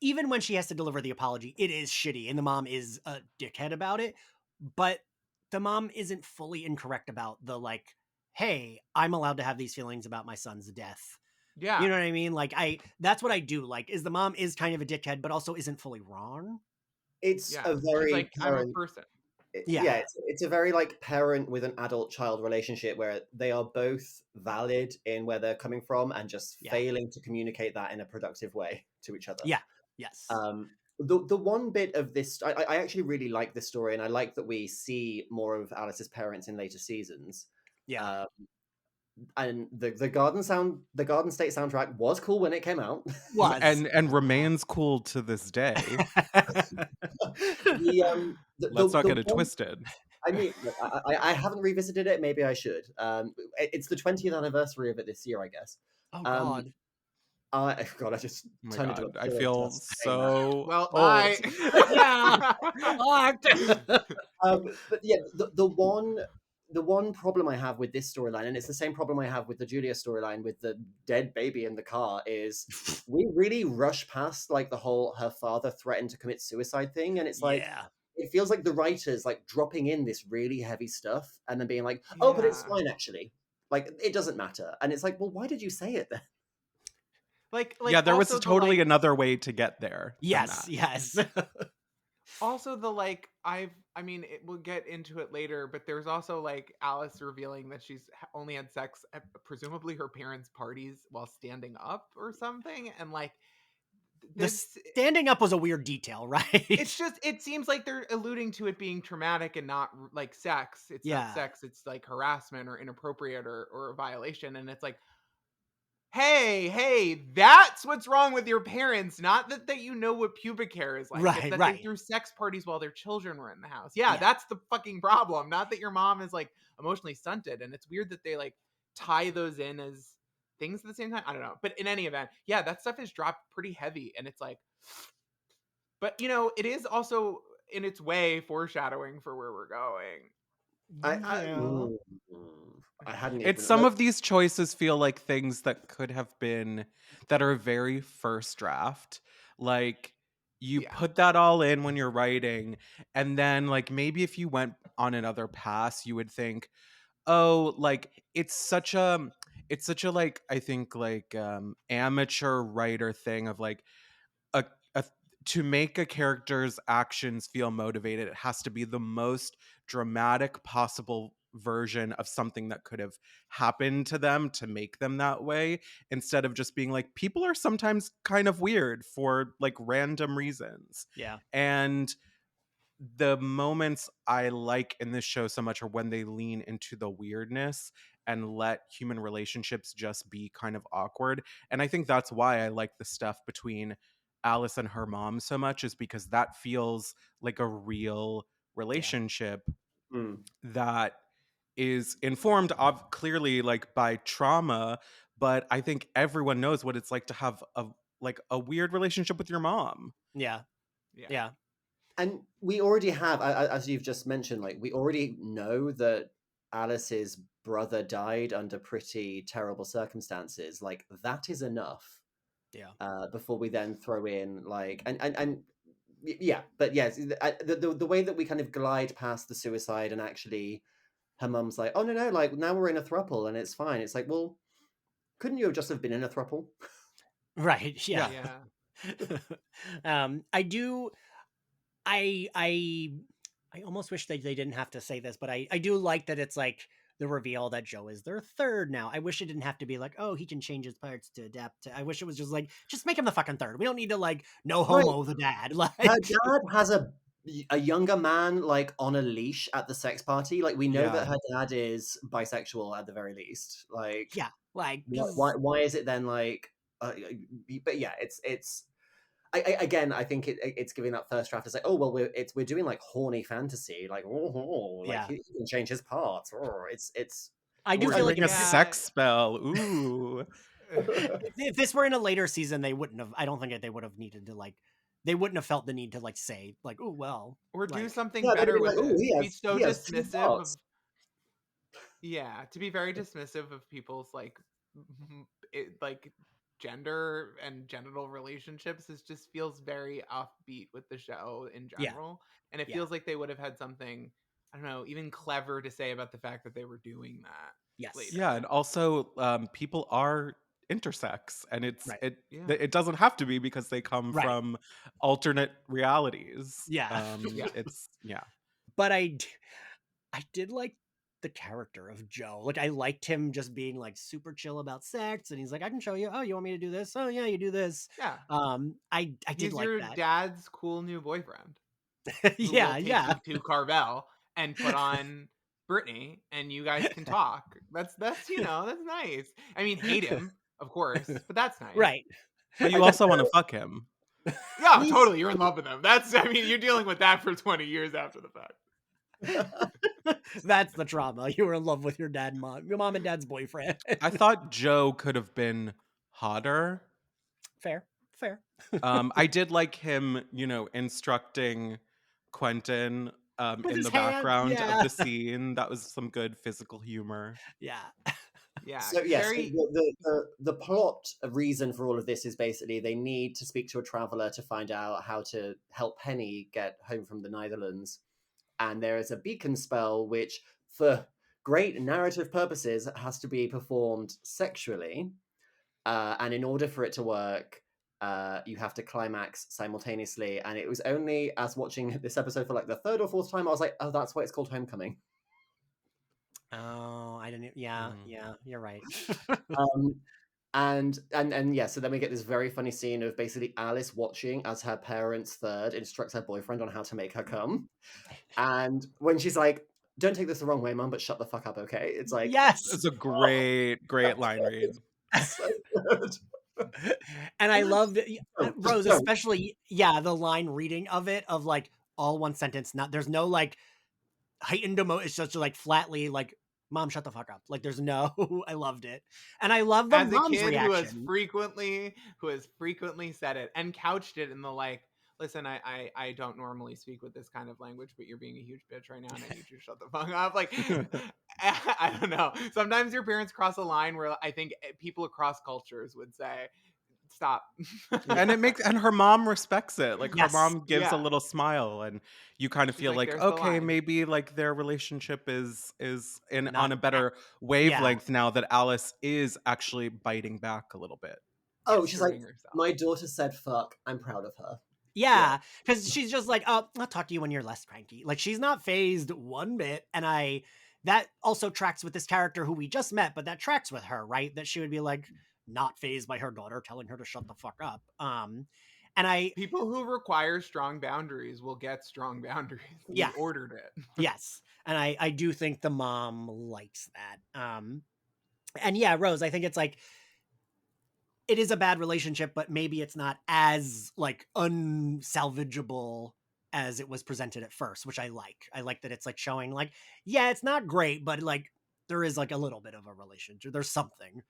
even when she has to deliver the apology, it is shitty, and the mom is a dickhead about it. But the mom isn't fully incorrect about the like, hey, I'm allowed to have these feelings about my son's death. Yeah. You know what I mean? Like, that's what I do like, is the mom is kind of a dickhead, but also isn't fully wrong. It's Yeah, a she's very like, I'm a person. Yeah. It's a very like parent with an adult child relationship where they are both valid in where they're coming from and just failing to communicate that in a productive way to each other. Yeah. Yes. The one bit of this, I actually really like this story, and I like that we see more of Alice's parents in later seasons. Yeah. And the Garden State soundtrack was cool when it came out. Was. and remains cool to this day. Let's not get it twisted. I mean, I haven't revisited it. Maybe I should. It's the 20th anniversary of it this year, I guess. Oh God. I just turned into a I feel so well. old. But yeah, the one problem I have with this storyline, and it's the same problem I have with the Julia storyline with the dead baby in the car, is we really rush past like the whole her father threatened to commit suicide thing, and it's like it feels like the writers like dropping in this really heavy stuff and then being like, oh, but it's fine actually, like it doesn't matter, and it's like, well, why did you say it then? Like yeah, there was totally another way to get there. Yes. Also, I mean, we'll get into it later, but there's also like Alice revealing that she's only had sex at presumably her parents' parties while standing up or something, and like the standing up was a weird detail, right? It's just, it seems like they're alluding to it being traumatic and not like sex. It's not sex, it's like harassment or inappropriate or a violation, and it's like, hey, that's what's wrong with your parents. Not that you know what pubic hair is like. Right, it's that right. They threw sex parties while their children were in the house. Yeah, that's the fucking problem. Not that your mom is like emotionally stunted. And it's weird that they like tie those in as things at the same time. I don't know. But in any event, yeah, that stuff is dropped pretty heavy. And it's like, but you know, it is also in its way foreshadowing for where we're going. I hadn't. It's some of these choices feel like things that could have been that are very first draft. Like you put that all in when you're writing, and then like maybe if you went on another pass, you would think, oh, like it's such a like I think like amateur writer thing of like a to make a character's actions feel motivated, it has to be the most dramatic possible version of something that could have happened to them to make them that way, instead of just being like, people are sometimes kind of weird for like random reasons. Yeah. And the moments I like in this show so much are when they lean into the weirdness and let human relationships just be kind of awkward. And I think that's why I like the stuff between Alice and her mom so much, is because that feels like a real relationship that is informed of clearly like by trauma, but I think everyone knows what it's like to have a weird relationship with your mom. Yeah. And we already have, as you've just mentioned, like we already know that Alice's brother died under pretty terrible circumstances. Like that is enough. Before we then throw in like and yeah, but yes, the way that we kind of glide past the suicide and actually her mum's like, oh no, like now we're in a throuple and it's fine. It's like, well, couldn't you have just have been in a throuple? Right. Yeah. I almost wish they didn't have to say this, but I do like that it's like the reveal that Joe is their third now. I wish it didn't have to be like, oh, he can change his parts to adapt to. I wish it was just like, just make him the fucking third. We don't need to like no homo the dad. Like her dad has a younger man like on a leash at the sex party. Like we know that her dad is bisexual at the very least. Like why is it then like but yeah, it's again, I think it's giving that first draft. It's like, oh well, we're doing like horny fantasy, like he can change his parts. It's I do feel like a sex spell. Ooh. If this were in a later season, they wouldn't have. I don't think they would have needed to like. They wouldn't have felt the need to like say like, oh well, or like, do something better with it. Be so dismissive of, to be very dismissive of people's like gender and genital relationships just feels very offbeat with the show in general. And it feels like they would have had something, I don't know, even clever to say about the fact that they were doing that. Yes. Later. Yeah, and also people are intersex, and Right. it doesn't have to be because they come Right. from alternate realities. Yeah. It's But I did like the character of Joe. Like, I liked him just being like super chill about sex, and he's like, I can show you. Oh, you want me to do this? Oh yeah, you do this. Yeah. I did He's like your that. dad's cool new boyfriend. Yeah, will take yeah. you to Carvel and put on Brittany, and you guys can talk. That's that's nice. I mean, hate him, of course, but that's nice. Right. but you also want to fuck him. Yeah, totally. You're in love with him. I mean, you're dealing with that for 20 years after the fact. That's the trauma. You were in love with your mom and dad's boyfriend. I thought Joe could have been hotter. Fair. I did like him, instructing Quentin With in his the hand, background yeah. of the scene. That was some good physical humor. Yeah. Yeah. So yes, the plot reason for all of this is basically they need to speak to a traveler to find out how to help Penny get home from the Netherlands. And there is a beacon spell which, for great narrative purposes, has to be performed sexually. And in order for it to work, you have to climax simultaneously. And it was only as watching this episode for like the third or fourth time, I was like, oh, that's why it's called Homecoming. Oh, I didn't. Yeah, you're right. And yeah, so then we get this very funny scene of basically Alice watching as her parents' third instructs her boyfriend on how to make her come. And when she's like, don't take this the wrong way, Mum, but shut the fuck up, okay? It's like, yes, it's a great line read. So good. And I loved Rose, especially the line reading of it, of like all one sentence. Not there's no like heightened emotion. It's just like flatly like, Mom, shut the fuck up. Like there's no. I loved it, and I love the as mom's a kid reaction. who has frequently said it and couched it in the like, listen, I don't normally speak with this kind of language, but you're being a huge bitch right now, and I need you to shut the fuck up. Like, I don't know. Sometimes your parents cross a line where I think people across cultures would say, stop. and her mom respects it. Like Yes. her mom gives a little smile, and you kind of feel like okay, maybe like their relationship is on a better wavelength now that Alice is actually biting back a little bit. Oh, she's like, my daughter said fuck, I'm proud of her. Yeah, because she's just like, oh, I'll talk to you when you're less cranky. Like she's not phased one bit, and that also tracks with this character who we just met, but that tracks with her, right? That she would be like not phased by her daughter telling her to shut the fuck up. And people who require strong boundaries will get strong boundaries. Yeah, we ordered it. Yes, and I do think the mom likes that. And yeah, Rose, I think it's like, it is a bad relationship, but maybe it's not as like unsalvageable as it was presented at first, which I like. I like that it's like showing like, yeah, it's not great, but like there is like a little bit of a relationship. There's something.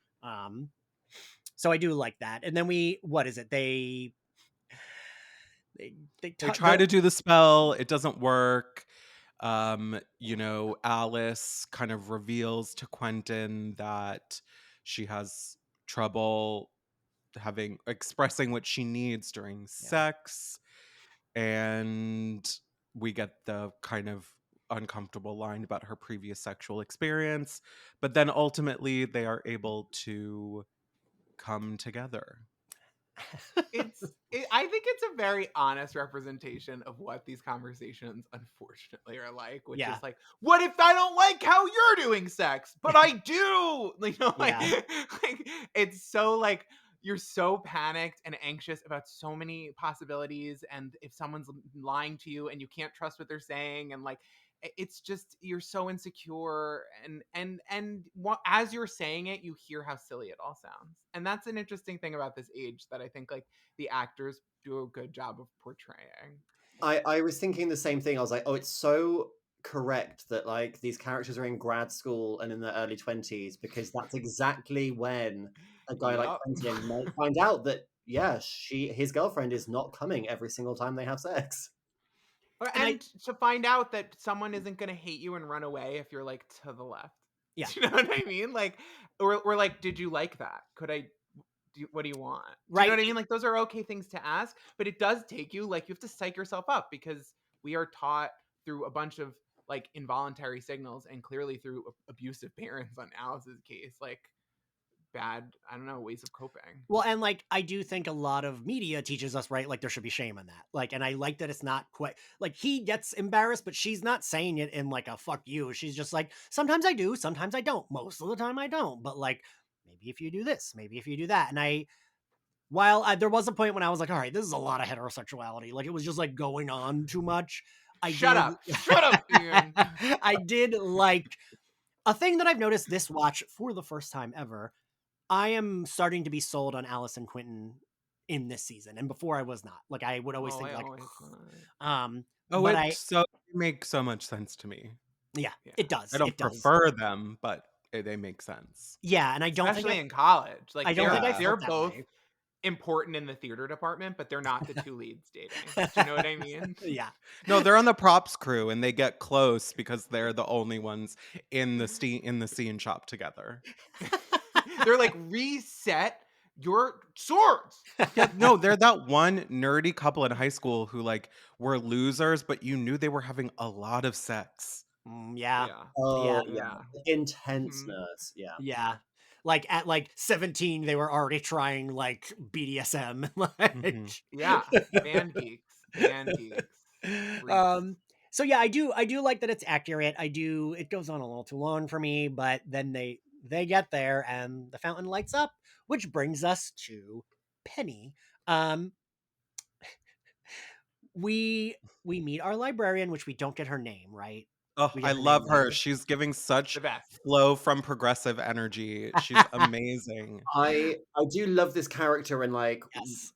So I do like that. And then they try to do the spell. It doesn't work. Alice kind of reveals to Quentin that she has trouble expressing what she needs during sex, and we get the kind of uncomfortable line about her previous sexual experience, but then ultimately they are able to come together. I think it's a very honest representation of what these conversations unfortunately are like, which is like, what if I don't like how you're doing sex, but I do? Like it's so like, you're so panicked and anxious about so many possibilities, and if someone's lying to you and you can't trust what they're saying, and like, it's just, you're so insecure, and as you're saying it, you hear how silly it all sounds. And that's an interesting thing about this age that I think like the actors do a good job of portraying. I was thinking the same thing. I was like, oh, it's so correct that like these characters are in grad school and in their early 20s, because that's exactly when a guy like Quentin might find out that his girlfriend is not coming every single time they have sex. And to find out that someone isn't going to hate you and run away if you're like to the left. Yeah. Do you know what I mean? Like, or like, did you like that? What do you want? Right. You know what I mean? Like, those are okay things to ask, but it does take you, like, you have to psych yourself up, because we are taught through a bunch of like involuntary signals, and clearly through abusive parents on Alice's case, like, bad, I don't know, ways of coping. Well, and like I do think a lot of media teaches us, right? Like there should be shame in that. Like, and I like that it's not quite like he gets embarrassed, but she's not saying it in like a fuck you. She's just like, sometimes I do, sometimes I don't. Most of the time I don't. But like maybe if you do this, maybe if you do that. And there was a point when I was like, all right, this is a lot of heterosexuality. Like it was just like going on too much. Shut up, Ian. I did like a thing that I've noticed this watch for the first time ever. I am starting to be sold on Alice and Quentin in this season, and before I was not. Like I would always think like, but it makes so much sense to me. Yeah, it does. I don't prefer them, but they make sense. Yeah, and I don't especially in college. Like I don't think they're both important in the theater department, but they're not the two leads dating. Do you know what I mean? Yeah. No, they're on the props crew, and they get close because they're the only ones in the scene shop together. They're like, reset your swords. Yeah, no, they're that one nerdy couple in high school who like were losers, but you knew they were having a lot of sex. Yeah. Oh, yeah. Intenseness. Yeah. Yeah. Like at like 17, they were already trying like BDSM. Like, yeah, band geeks. So yeah, I do like that it's accurate. It goes on a little too long for me, but then they get there and the fountain lights up, which brings us to Penny. We meet our librarian, which we don't get her name, right? Oh, I love her. She's giving such flow from progressive energy. She's amazing. I do love this character and like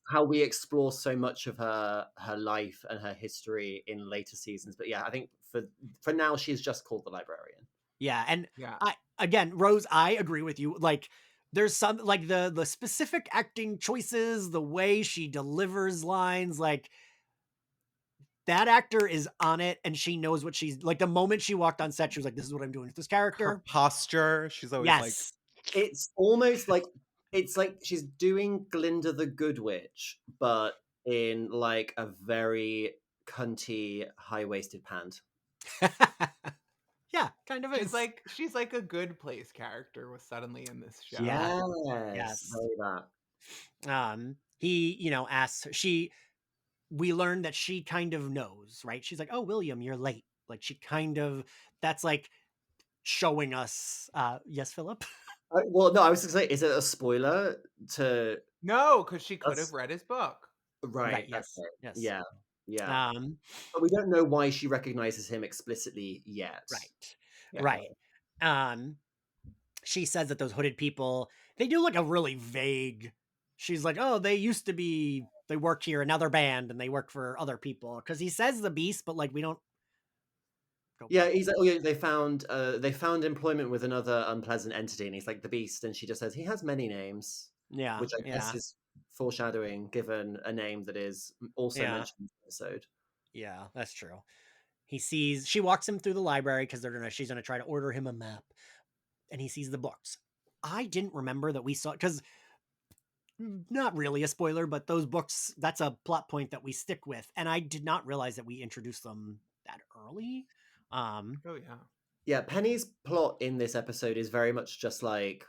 how we explore so much of her life and her history in later seasons. But yeah, I think for now she's just called the librarian. Yeah, and Rose, I agree with you. Like there's some like the specific acting choices, the way she delivers lines, like that actor is on it, and she knows what she's like. The moment she walked on set, she was like, "This is what I'm doing with this character." Her posture, she's always like, it's almost like it's like she's doing Glinda the Good Witch, but in like a very cunty, high-waisted pant. Yeah, kind of. She's like a Good Place character was suddenly in this show. Yes. He, asks her. We learned that she kind of knows, right? She's like, "Oh, William, you're late." Like she kind of, that's like showing us. Yes, Philip. Well, no, I was going to say, is it a spoiler to? No, because she could have read his book. Right. Yes. Yeah. But we don't know why she recognizes him explicitly yet. Right. She says that those hooded people, they do like a really vague. She's like, "Oh, they used to be. They work here, and now they're banned, and they work for other people." Because he says the Beast, but like we don't. Yeah, he's like, "Oh yeah, they found employment with another unpleasant entity," and he's like the Beast, and she just says he has many names. Yeah, which I guess is foreshadowing, given a name that is also mentioned in the episode. Yeah, that's true. She walks him through the library because she's gonna try to order him a map, and he sees the books. I didn't remember that we saw, because not really a spoiler, but those books, that's a plot point that we stick with, and I did not realize that we introduced them that early. Yeah, Penny's plot in this episode is very much just like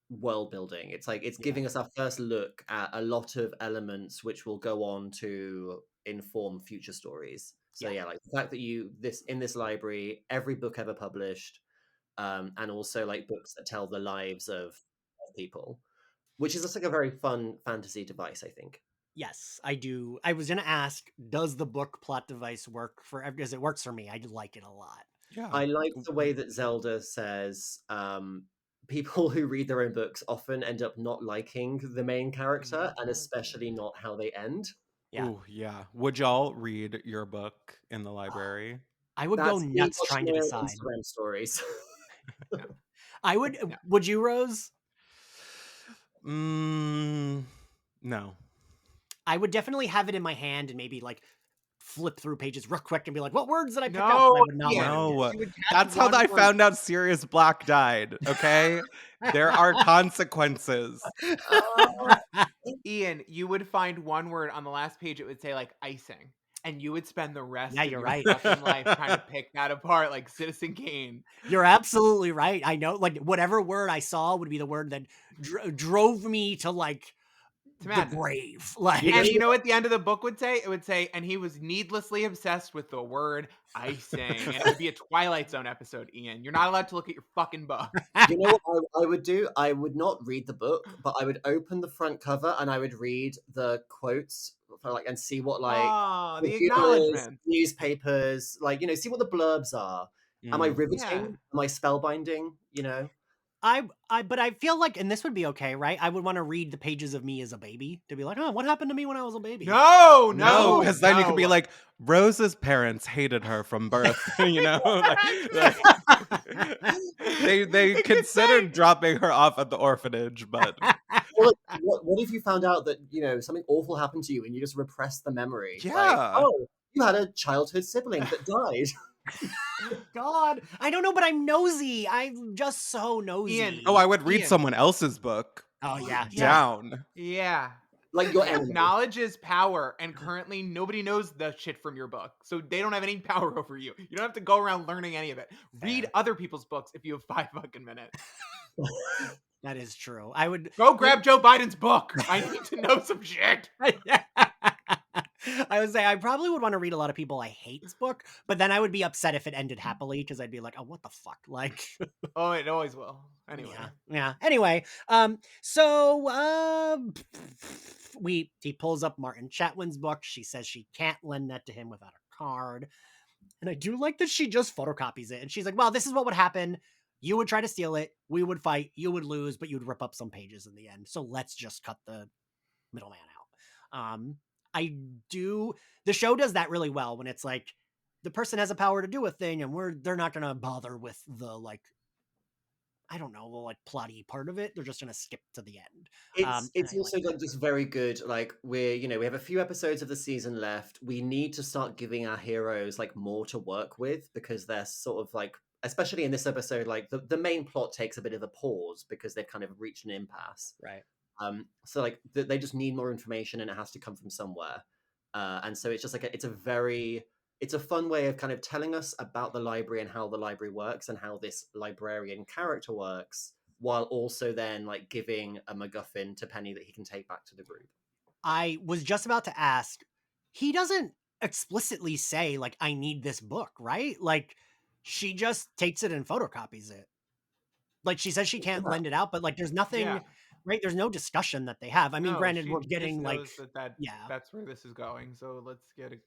world building. It's like it's giving us our first look at a lot of elements which will go on to inform future stories. So like the fact that in this library, every book ever published, and also like books that tell the lives of people, which is just like a very fun fantasy device, I think. Yes, I do. I was gonna ask, does the book plot device work for? Because it works for me. I like it a lot. Yeah, I like the way that Zelda says people who read their own books often end up not liking the main character, and especially not how they end. Yeah. Ooh, yeah. Would y'all read your book in the library? I would go nuts trying to decide. Instagram stories. I would. Yeah. Would you, Rose? No. I would definitely have it in my hand and maybe like flip through pages real quick and be like, "What words did I pick up?" I would not. No, that's how I found out Sirius Black died. Okay, there are consequences. Ian, you would find one word on the last page. It would say like icing, And you would spend the rest Yeah, of you're your right. fucking life trying to pick that apart like Citizen Kane. You're absolutely right. I know, like, whatever word I saw would be the word that drove me to, like, To the madness. grave. Like, And you know what the end of the book would say? It would say, and he was needlessly obsessed with the word icing. And it would be a Twilight Zone episode, Ian. You're not allowed to look at your fucking book. You know what I would do? I would not read the book, but I would open the front cover and I would read the quotes for, like, and see what, like, the reviewers, acknowledgement. newspapers, like, you know, see what the blurbs are. Am I riveting? Yeah. Am I spellbinding? You know? but I feel like, and this would be okay, right? I would want to read the pages of me as a baby to be like, oh, what happened to me when I was a baby? No, because then you could be like, Rose's parents hated her from birth. You know, they considered dropping her off at the orphanage, but Well, what if you found out that, you know, something awful happened to you and you just repressed the memory? Yeah. Like, oh, you had a childhood sibling that died. God, I don't know, but I'm nosy. I'm just so nosy. Ian. Oh, I would read someone else's book. Oh yeah, down. Yeah. Like your enemy. Knowledge is power, and currently nobody knows the shit from your book, so they don't have any power over you. You don't have to go around learning any of it. Read other people's books if you have 5 fucking minutes. That is true. I would go grab Joe Biden's book. I need to know some shit. I would say I probably would want to read a lot of people I hate's book, but then I would be upset if it ended happily because I'd be like, oh, what the fuck? Like, oh, it always will. Anyway. Yeah. Anyway, so he pulls up Martin Chatwin's book. She says she can't lend that to him without a card. And I do like that she just photocopies it. And she's like, well, this is what would happen. You would try to steal it. We would fight. You would lose, but you'd rip up some pages in the end. So let's just cut the middleman out. The show does that really well when it's like the person has a power to do a thing and they're not going to bother with the, like, I don't know, the, like, plotty part of it. They're just going to skip to the end. It's also like just very good. Like, we have a few episodes of the season left. We need to start giving our heroes, like, more to work with because they're sort of like, especially in this episode, like the main plot takes a bit of a pause because they've kind of reached an impasse. Right. So like they just need more information and it has to come from somewhere. And so it's just like it's a fun way of kind of telling us about the library and how the library works and how this librarian character works, while also then like giving a MacGuffin to Penny that he can take back to the group. I was just about to ask, he doesn't explicitly say like, I need this book, right? Like she just takes it and photocopies it. Like she says she can't lend it out, but like there's nothing, right? There's no discussion that they have. I mean, granted, we're getting like, that's where this is going. So let's get it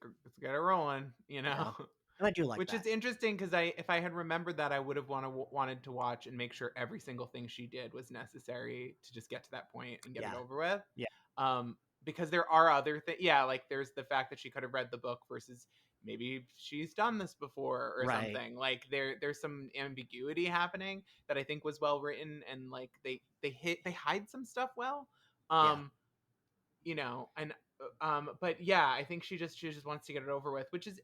rolling, you know. Yeah. And I do like which that. Is interesting because if I had remembered that, I would have wanted to watch and make sure every single thing she did was necessary to just get to that point and get it over with. Yeah. Because there are other things. Yeah, like there's the fact that she could have read the book versus maybe she's done this before or something. Like there's some ambiguity happening that I think was well written, and like they hide some stuff well. You know, and but yeah, I think she just wants to get it over with, which is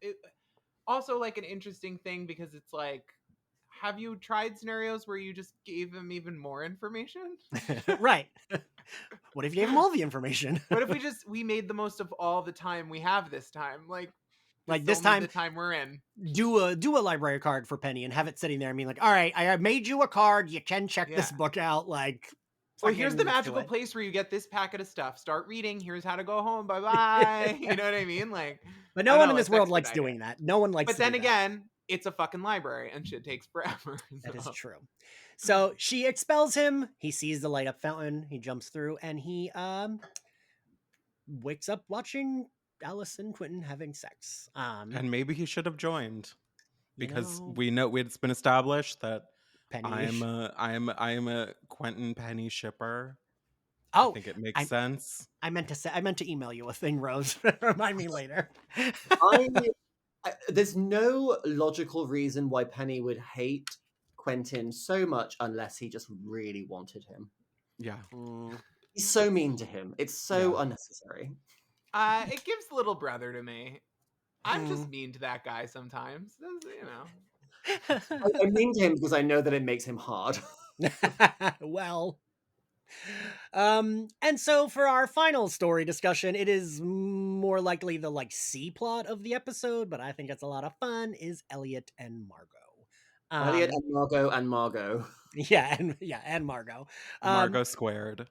also like an interesting thing because it's like, have you tried scenarios where you just gave them even more information? Right. What if you gave them all the information? What if we made the most of all the time we have this time? Like this time, the time we're in. Do a library card for Penny and have it sitting there and being like, all right, I made you a card. You can check this book out. Like, well, here's the magical place where you get this packet of stuff. Start reading. Here's how to go home. Bye bye. You know what I mean? Like, but no one in this world likes doing that. No one likes. But then again, it's a fucking library and shit takes forever. That is true. So she expels him. He sees the light up fountain. He jumps through and he wakes up watching Ellis and Quentin having sex. And maybe he should have joined because we know it's been established that Penny-ish. I am a Quentin Penny shipper. Oh, I think it makes sense. I meant to email you a thing, Rose. Remind me later. There's no logical reason why Penny would hate Quentin so much unless he just really wanted him. Yeah. He's so mean to him. It's so unnecessary. It gives little brother to me. I'm just mean to that guy sometimes. You know. I mean to him because I know that it makes him hard. Well, And so for our final story discussion, it is more likely the like C plot of the episode, but I think it's a lot of fun, is Elliot and Margot. Elliot and Margot. And Margot. Margot squared.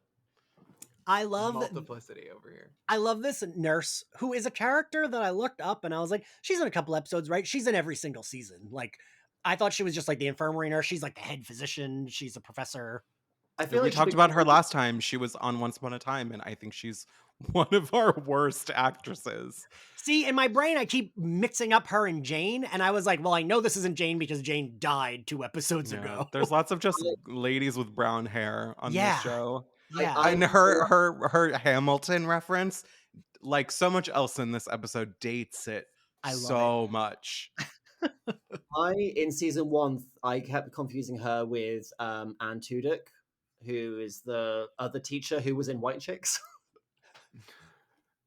I love multiplicity over here. I love this nurse who is a character that I looked up and I was like, she's in a couple episodes, right? She's in every single season. Like, I thought she was just like the infirmary nurse. She's like the head physician. She's a professor. I feel like we talked about her last time. She was on Once Upon a Time, and I think she's one of our worst actresses. See, in my brain, I keep mixing up her and Jane, and I was like, well, I know this isn't Jane because Jane died 2 episodes ago. There's lots of just ladies with brown hair on this show. Yeah. And her Hamilton reference, like so much else in this episode, dates it so much. In season 1, I kept confusing her with Anne Tudyk, who is the other teacher who was in White Chicks.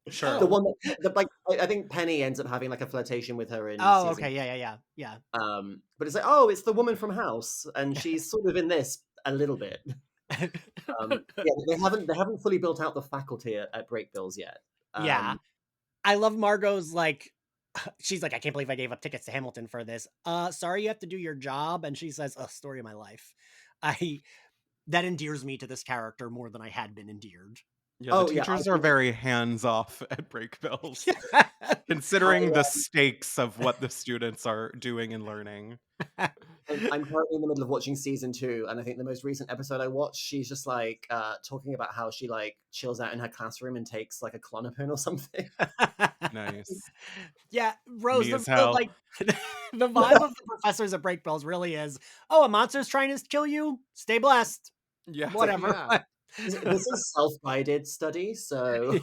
Sure. The one that like I think Penny ends up having like a flirtation with her in season okay, yeah. But it's like, it's the woman from House, and she's sort of in this a little bit. They haven't fully built out the faculty at Breakbills yet. I love Margot's like, she's like, I can't believe I gave up tickets to Hamilton for this. Sorry, you have to do your job. And she says, story of my life. That endears me to this character more than I had been endeared. Yeah, the teachers are very hands-off at Breakbills, considering the stakes of what the students are doing and learning. I'm currently in the middle of watching season 2, and I think the most recent episode I watched, she's just like talking about how she like chills out in her classroom and takes like a Klonopin or something. Nice. Yeah, Rose, the vibe of the professors at Breakbills really is, a monster's trying to kill you? Stay blessed. Yeah. Whatever. Yeah. This is self-guided study, so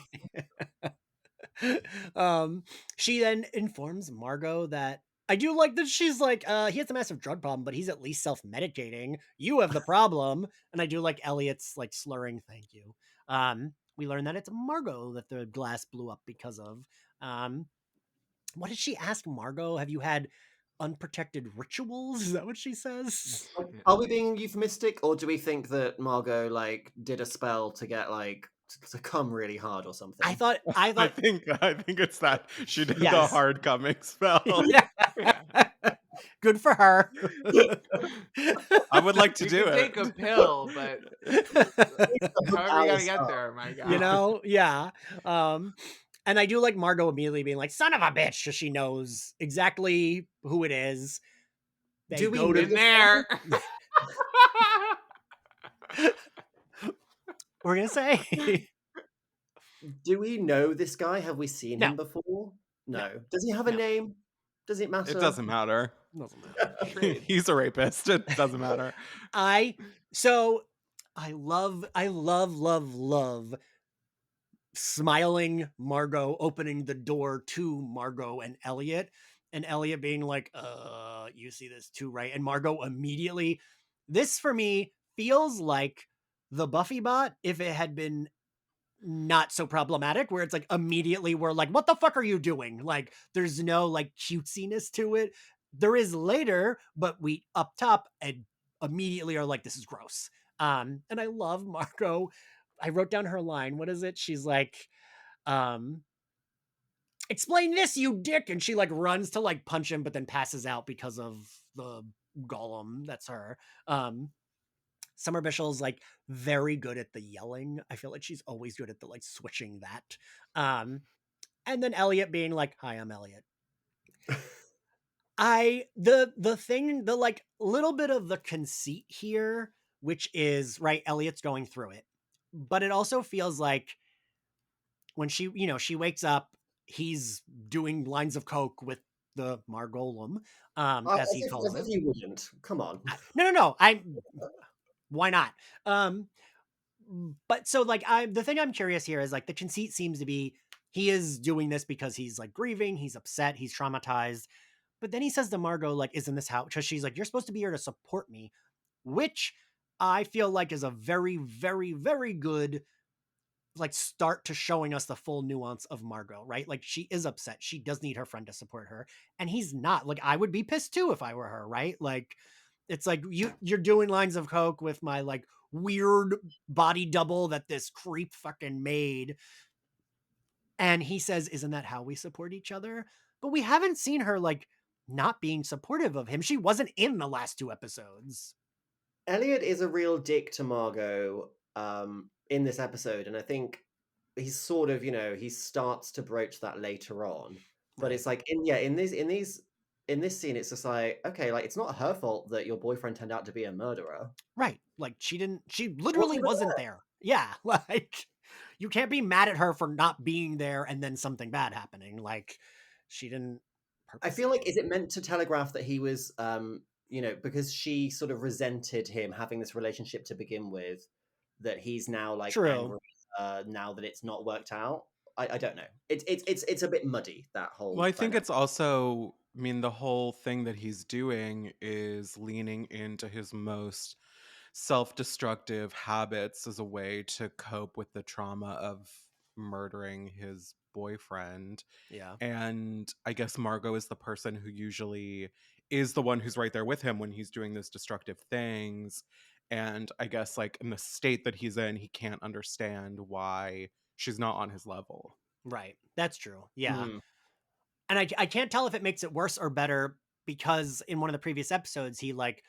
she then informs Margot that I do like that she's like, he has a massive drug problem, but he's at least self-medicating. You have the problem. And I do like Elliot's like slurring thank you. We learn that it's Margot that the glass blew up because of. What did she ask Margot? Have you had unprotected rituals? Is that what she says? Are we being euphemistic, or do we think that Margot like did a spell to get like to come really hard or something? I thought I think it's that she did the hard coming spell. Good for her. I would like to do it. Take a pill, but however you gotta get there, my God. And I do like Margot immediately being like, son of a bitch, because she knows exactly who it is. Do we go to there? We're going to say. Do we know this guy? Have we seen him before? No. Does he have a name? Does it matter? It doesn't matter. He's a rapist. It doesn't matter. I love smiling Margot opening the door to Margot and Elliot being like, you see this too, right? And Margot immediately, this for me feels like the Buffy bot if it had been not so problematic, where it's like immediately we're like, what the fuck are you doing? Like there's no like cutesiness to it. There is later, but we up top and immediately are like, this is gross. And I love Margot. I wrote down her line. What is it? She's like, explain this, you dick. And she like runs to like punch him, but then passes out because of the golem. That's her. Summer Bishel's like very good at the yelling. I feel like she's always good at the like switching that. And then Elliot being like, hi, I'm Elliot. The like little bit of the conceit here, which is right, Elliot's going through it, but it also feels like when she wakes up, he's doing lines of coke with the Margolem, as he calls it. He wouldn't. Come on. No. Why not? But so like the thing I'm curious here is like the conceit seems to be he is doing this because he's like grieving, he's upset, he's traumatized. But then he says to Margot, like, isn't this how? Because she's like, you're supposed to be here to support me, which I feel like is a very, very, very good like start to showing us the full nuance of Margot, right? Like she is upset. She does need her friend to support her. And he's not. Like I would be pissed too if I were her, right? Like it's like you're doing lines of coke with my like weird body double that this creep fucking made. And he says, isn't that how we support each other? But we haven't seen her like not being supportive of him. She wasn't in the last 2 episodes. Elliot is a real dick to Margot in this episode, and I think he's sort of, he starts to broach that later on. But Right. it's like in this scene, it's just like, okay, like it's not her fault that your boyfriend turned out to be a murderer. Right. Like she literally wasn't there. Yeah. Like you can't be mad at her for not being there and then something bad happening. Like she didn't I feel like, is it meant to telegraph that he was, because she sort of resented him having this relationship to begin with, that he's now like angry now that it's not worked out? I don't know. It's a bit muddy, that whole. Well, I think it's also, I mean, the whole thing that he's doing is leaning into his most self-destructive habits as a way to cope with the trauma of murdering his boyfriend. Yeah. And I guess Margot is the person who usually is the one who's right there with him when he's doing those destructive things. And I guess like in the state that he's in, he can't understand why she's not on his level. Right. That's true. Yeah. And I can't tell if it makes it worse or better because in one of the previous episodes, he like,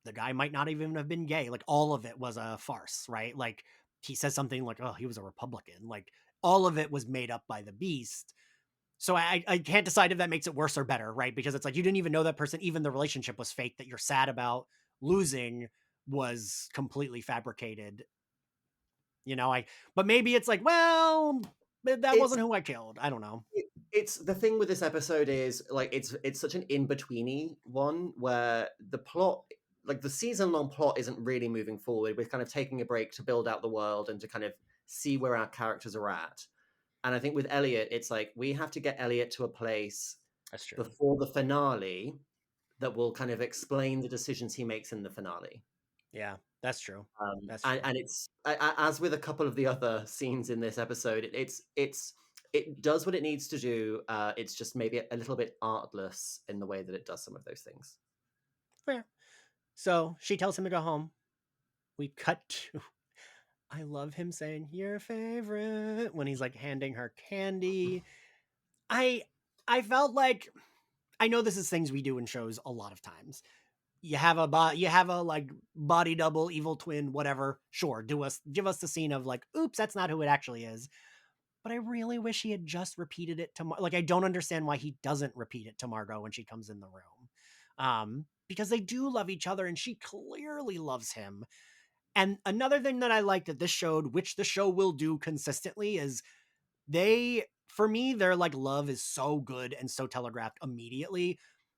the guy might not even have been gay. Like all of it was a farce, right? Like he says something like, oh, he was a Republican. Like all of it was made up by the beast. So I can't decide if that makes it worse or better, right? Because it's like, you didn't even know that person. Even the relationship was fake that you're sad about losing was completely fabricated. But maybe it's like, well, that wasn't who I killed. I don't know. It's the thing with this episode is like, it's such an in-betweeny one where the plot, like the season-long plot isn't really moving forward. We're kind of taking a break to build out the world and to kind of see where our characters are at. And I think with Elliot, it's like we have to get Elliot to a place before the finale that will kind of explain the decisions he makes in the finale. Yeah, that's true. And it's as with a couple of the other scenes in this episode, it does what it needs to do. It's just maybe a little bit artless in the way that it does some of those things. Fair. So she tells him to go home. We cut to, I love him saying your favorite when he's like handing her candy. I felt like, I know this is things we do in shows a lot of times. You have a like body double, evil twin, whatever. Sure, give us the scene of like, oops, that's not who it actually is. But I really wish he had just repeated it to like, I don't understand why he doesn't repeat it to Margot when she comes in the room. Because they do love each other and she clearly loves him. And another thing that I like that this showed, which the show will do consistently, is for me, their like love is so good and so telegraphed immediately.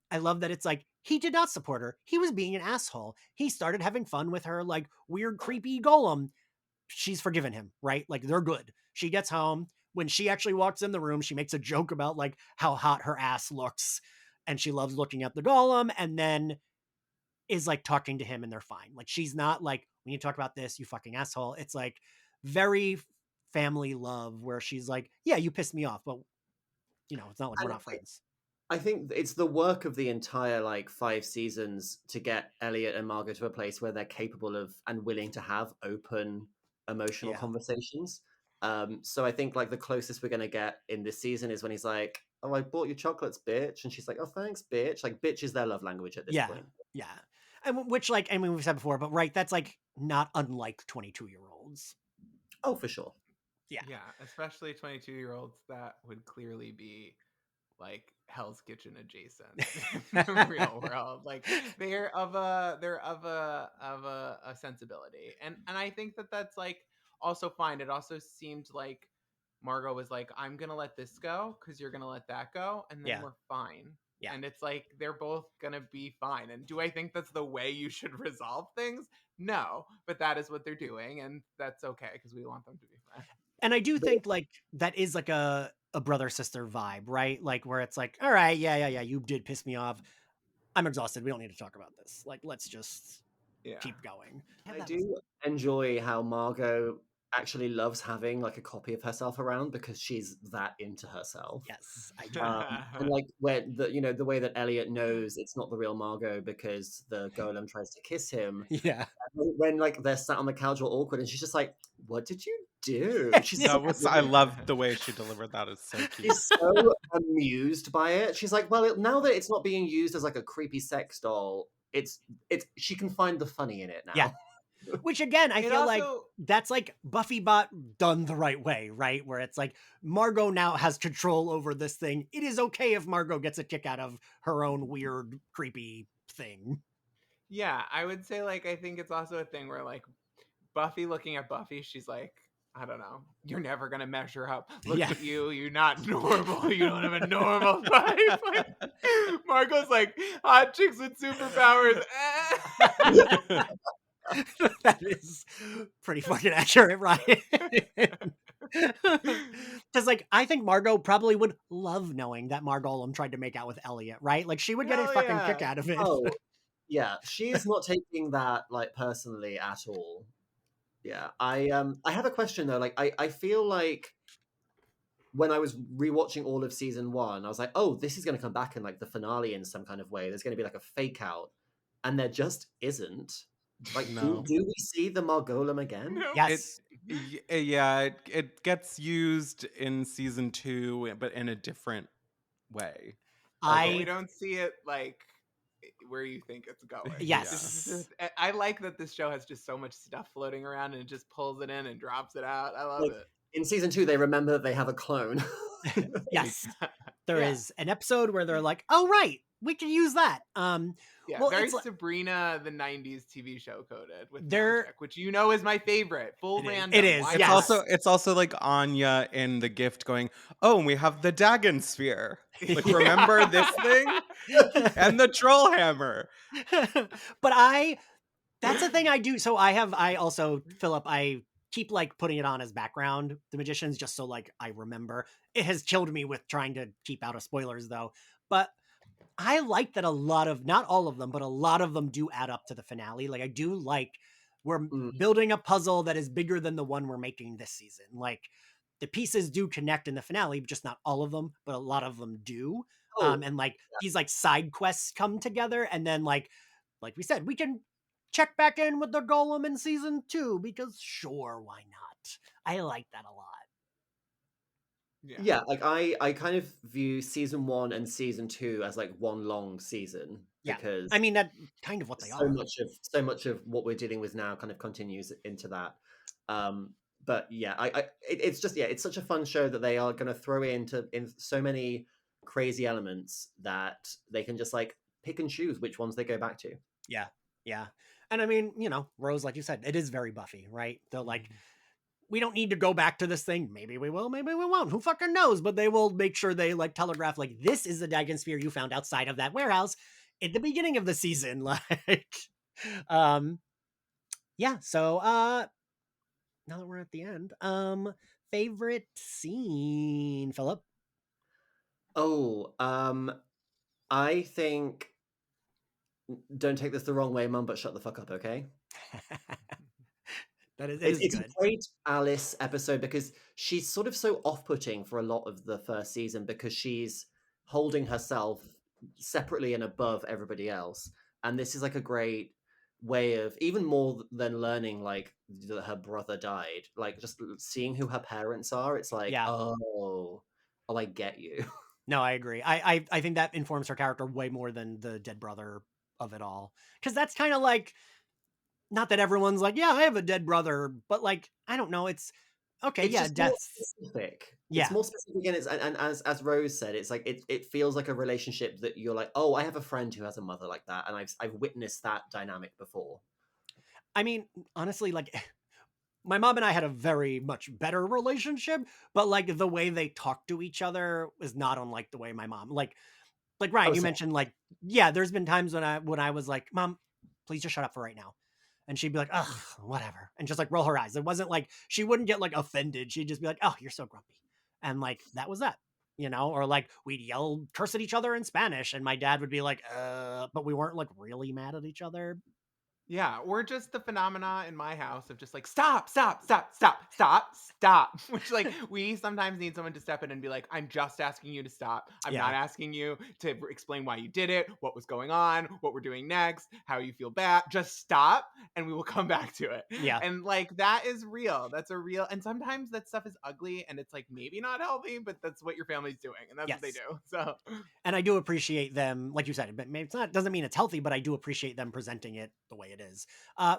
I love that it's like, he did not support her. He was being an asshole. He started having fun with her like weird, creepy golem. She's forgiven him, right? Like they're good. She gets home. When she actually walks in the room, she makes a joke about like how hot her ass looks. And she loves looking at the golem and then is like talking to him and they're fine. Like she's not like, when you talk about this, you fucking asshole. It's like very family love where she's like, yeah, you pissed me off, but it's not like we're not friends. I think it's the work of the entire like 5 seasons to get Elliot and Margot to a place where they're capable of and willing to have open emotional conversations. So I think like the closest we're going to get in this season is when he's like, oh, I bought you chocolates, bitch. And she's like, oh, thanks, bitch. Like, bitch is their love language at this point. Yeah. And which like, I mean, we've said before, but right, that's like not unlike 22-year-olds. Oh, for sure. Yeah, especially 22-year-olds that would clearly be like Hell's Kitchen adjacent in the real world. Like they're of a sensibility, and I think that's like also fine. It also seemed like Margot was like, I'm gonna let this go because you're gonna let that go, and then we're fine. Yeah. And it's like they're both gonna be fine. And do I think that's the way you should resolve things? No, but that is what they're doing, and that's okay because we want them to be friends. And I do think like that is like a brother sister vibe, right? Like where it's like, all right, yeah, you did piss me off. I'm exhausted. We don't need to talk about this. Like, let's just keep going. I do enjoy how Margot actually loves having like a copy of herself around because she's that into herself. Yes, I do. And like where the way that Elliot knows it's not the real Margot because the golem tries to kiss him. Yeah. When like they're sat on the couch all awkward and she's just like, "What did you do?" She's I love the way she delivered that. It's so cute. She's so amused by it. She's like, well, now that it's not being used as like a creepy sex doll, it's she can find the funny in it now. Yeah. Which again, I feel like that's like Buffy bot done the right way, right? Where it's like Margot now has control over this thing. It is okay if Margot gets a kick out of her own weird, creepy thing. Yeah, I would say like I think it's also a thing where like Buffy looking at Buffy, she's like, I don't know, you're never gonna measure up. Look at you, you're not normal. You don't have a normal life. Like, Margot's like, hot chicks with superpowers. That is pretty fucking accurate, right? Because like I think Margot probably would love knowing that Margolem tried to make out with Elliot, right? Like she would get a fucking kick out of it. Oh, yeah, she's not taking that like personally at all. Yeah, I have a question though. Like I feel like when I was rewatching all of season 1, I was like, oh, this is going to come back in like the finale in some kind of way. There's going to be like a fake out, and there just isn't. Like, No. do we see the Margolem again? No. Yes. It gets used in season 2, but in a different way. We don't see it like where you think it's going. Yes. I like that this show has just so much stuff floating around and it just pulls it in and drops it out. I love it. In season 2, they remember that they have a clone. Yes. There is an episode where they're like, oh, right, we can use that. Very Sabrina, the 90s TV show coded with magic, which is my favorite. Full random. It is. It's also like Anya in The Gift going, oh, and we have the Dagon Sphere. Like, remember this thing? And the Troll Hammer. But that's the thing I do. So I also, Philip, I keep like putting it on as background, The Magicians, just so like I remember. It has killed me with trying to keep out of spoilers though. But I like that a lot of, not all of them, but a lot of them do add up to the finale. Like I do like we're building a puzzle that is bigger than the one we're making this season. Like the pieces do connect in the finale, just not all of them, but a lot of them do. And like these like side quests come together, and then like we said, we can check back in with the golem in season 2 because sure, why not? I like that a lot. Yeah, like I kind of view season 1 and season 2 as like one long season. Yeah, because I mean that's kind of what they are. So much of what we're dealing with now kind of continues into that. But yeah, it's just it's such a fun show that they are going to throw in so many crazy elements that they can just like pick and choose which ones they go back to. Yeah. And I mean, Rose, like you said, it is very Buffy, right? They're like, we don't need to go back to this thing. Maybe we will, maybe we won't. Who fucking knows? But they will make sure they like telegraph, like, this is the Dagon Sphere you found outside of that warehouse at the beginning of the season. Like, yeah. So, now that we're at the end, favorite scene, Philip? Oh, I think, don't take this the wrong way, Mum, but shut the fuck up, okay? It's a great Alice episode because she's sort of so off-putting for a lot of the first season because she's holding herself separately and above everybody else. And this is like a great way of, even more than learning like that her brother died, like just seeing who her parents are. It's like, oh, I get you. No, I agree. I think that informs her character way more than the dead brother of it all. Because that's kind of like, not that everyone's like, yeah, I have a dead brother, but like, I don't know. It's okay. It's death. Specific. Yeah. It's more specific. And as Rose said, it's like, it feels like a relationship that you're like, oh, I have a friend who has a mother like that. And I've witnessed that dynamic before. I mean, honestly, like my mom and I had a very much better relationship, but like the way they talk to each other is not unlike the way my mom, like Ryan, you mentioned like, yeah, there's been times when I was like, Mom, please just shut up for right now. And she'd be like, ugh, whatever. And just like roll her eyes. It wasn't like, she wouldn't get like offended. She'd just be like, oh, you're so grumpy. And like, that was that, or like we'd yell, curse at each other in Spanish. And my dad would be like, but we weren't like really mad at each other. Yeah, or just the phenomena in my house of just like stop, which like we sometimes need someone to step in and be like, I'm just asking you to stop. I'm not asking you to explain why you did it, what was going on, what we're doing next, how you feel bad. Just stop and we will come back to it. Yeah. And like that is real. That's a real, and sometimes that stuff is ugly and it's like maybe not healthy, but that's what your family's doing and that's what they do. So and I do appreciate them, like you said, but maybe it's not, doesn't mean it's healthy, but I do appreciate them presenting it the way it is.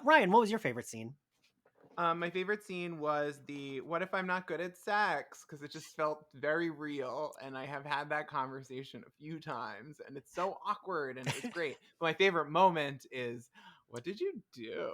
Ryan, what was your favorite scene? My favorite scene was the what if I'm not good at sex, because it just felt very real, and I have had that conversation a few times, and it's so awkward, and it was great. But my favorite moment is, what did you do?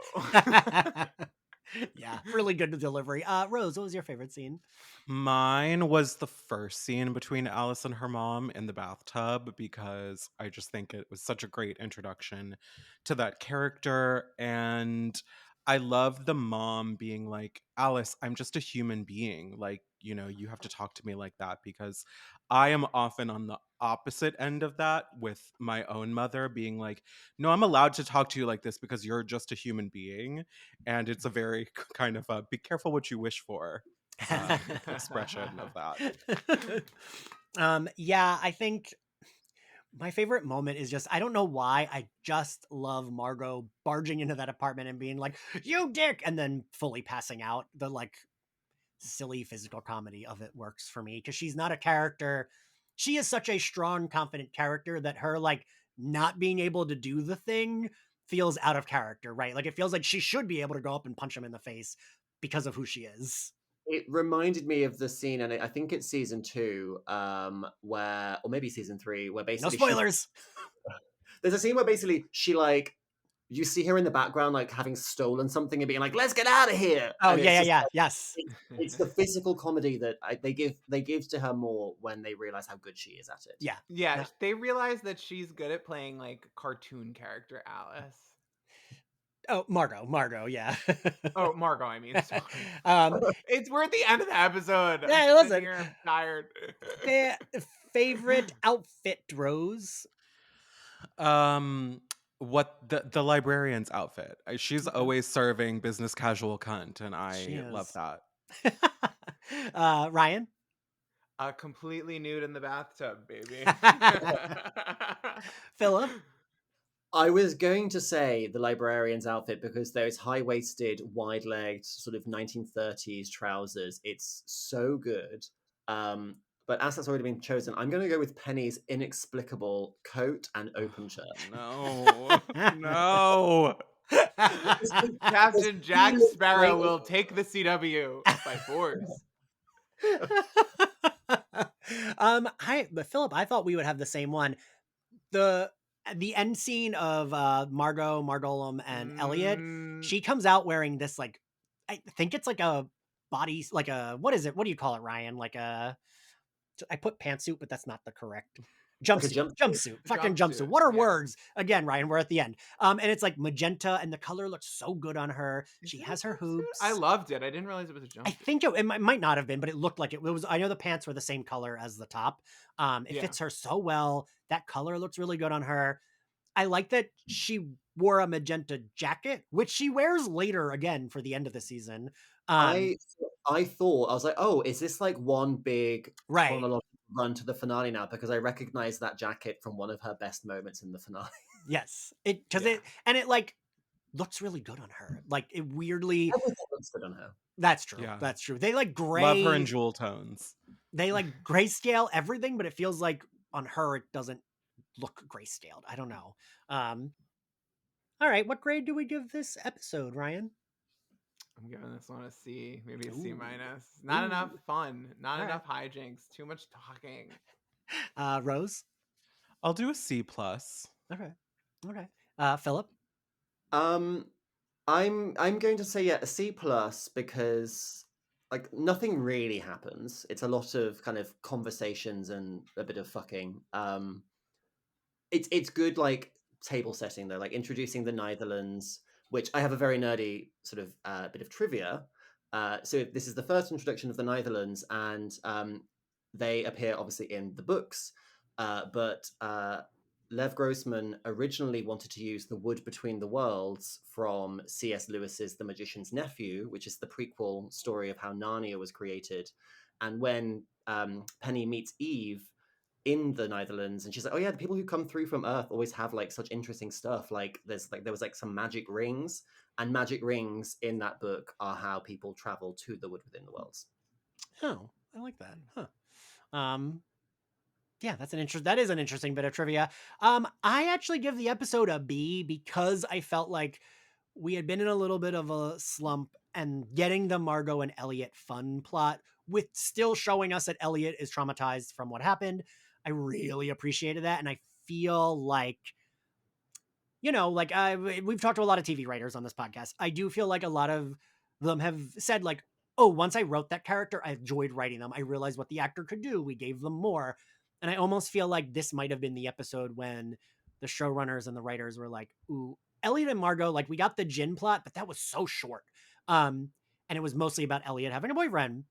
Yeah, really good delivery. Rose, what was your favorite scene? Mine was the first scene between Alice and her mom in the bathtub, because I just think it was such a great introduction to that character. And I love the mom being like, Alice, I'm just a human being. Like, you know, you have to talk to me like that, because I am often on the opposite end of that with my own mother being like, no, I'm allowed to talk to you like this because you're just a human being. And it's a very kind of be careful what you wish for expression of that. Yeah, I think my favorite moment is just, I don't know why, I just love Margot barging into that apartment and being like, you dick, and then fully passing out. The like silly physical comedy of it works for me because she's not a character. She is such a strong, confident character that her like not being able to do the thing feels out of character, right? Like it feels like she should be able to go up and punch him in the face because of who she is. It reminded me of the scene, and I think it's season 2, where, or maybe season 3, where basically no spoilers. There's a scene where basically she like, you see her in the background like having stolen something and being like, "Let's get out of here!" Oh and yeah, like, yes. It's the physical comedy that they give to her more when they realize how good she is at it. Yeah, they realize that she's good at playing like cartoon character Alice. Oh, Margot, yeah. Oh, Margot, I mean, sorry. We're at the end of the episode. Yeah, listen. I'm tired. Favorite outfit, Rose? What the librarian's outfit. She's always serving business casual cunt, and I love that. Ryan? Completely nude in the bathtub, baby. Philip? I was going to say the librarian's outfit because those high-waisted, wide-legged, sort of 1930s trousers. It's so good. But as that's already been chosen, I'm going to go with Penny's inexplicable coat and open shirt. No, no. Captain Jack Sparrow will take the CW by force. But Philip, I thought we would have the same one. The end scene of Margolum and Elliot, she comes out wearing this like, I think it's like a body, like a, what is it? What do you call it, Ryan? Like a, I put pantsuit, but that's not the correct jumpsuit. Fucking jumpsuit. What are words? Again, Ryan, we're at the end. And it's like magenta, and the color looks so good on her. She has her hoops. I loved it. I didn't realize it was a jumpsuit. I think it might not have been, but it looked like it was. I know the pants were the same color as the top. It fits her so well. That color looks really good on her. I like that she wore a magenta jacket, which she wears later again for the end of the season. I thought, I was like, oh, is this like one big chronological run to the finale now? Because I recognize that jacket from one of her best moments in the finale. Yes, it like looks really good on her. Like it weirdly looks good on her. That's true. Yeah. That's true. They like gray. Love her in jewel tones. They like grayscale everything, but it feels like on her it doesn't look grayscaled. I don't know. All right, what grade do we give this episode, Ryan? I'm giving this one a C, maybe a C minus. Not enough fun, not enough hijinks, too much talking. Rose? I'll do a C plus. Okay. Philip? I'm going to say a C plus because like nothing really happens. It's a lot of kind of conversations and a bit of fucking. It's good like table setting though, like introducing the Netherlands, which I have a very nerdy sort of bit of trivia. So this is the first introduction of the Netherlands, and they appear obviously in the books, but Lev Grossman originally wanted to use the wood between the worlds from C.S. Lewis's The Magician's Nephew, which is the prequel story of how Narnia was created. And when Penny meets Eve in the Netherlands, and she's like, "Oh yeah, the people who come through from Earth always have like such interesting stuff. Like there was like some magic rings, and magic rings in that book are how people travel to the wood within the worlds." Oh, I like that. Huh. Yeah, that is an interesting bit of trivia. I actually give the episode a B because I felt like we had been in a little bit of a slump, and getting the Margot and Elliot fun plot with still showing us that Elliot is traumatized from what happened. I really appreciated that. And I feel like, we've talked to a lot of TV writers on this podcast. I do feel like a lot of them have said like, oh, once I wrote that character, I enjoyed writing them. I realized what the actor could do. We gave them more. And I almost feel like this might have been the episode when the showrunners and the writers were like, ooh, Elliot and Margot, like we got the Jin plot, but that was so short. And it was mostly about Elliot having a boyfriend.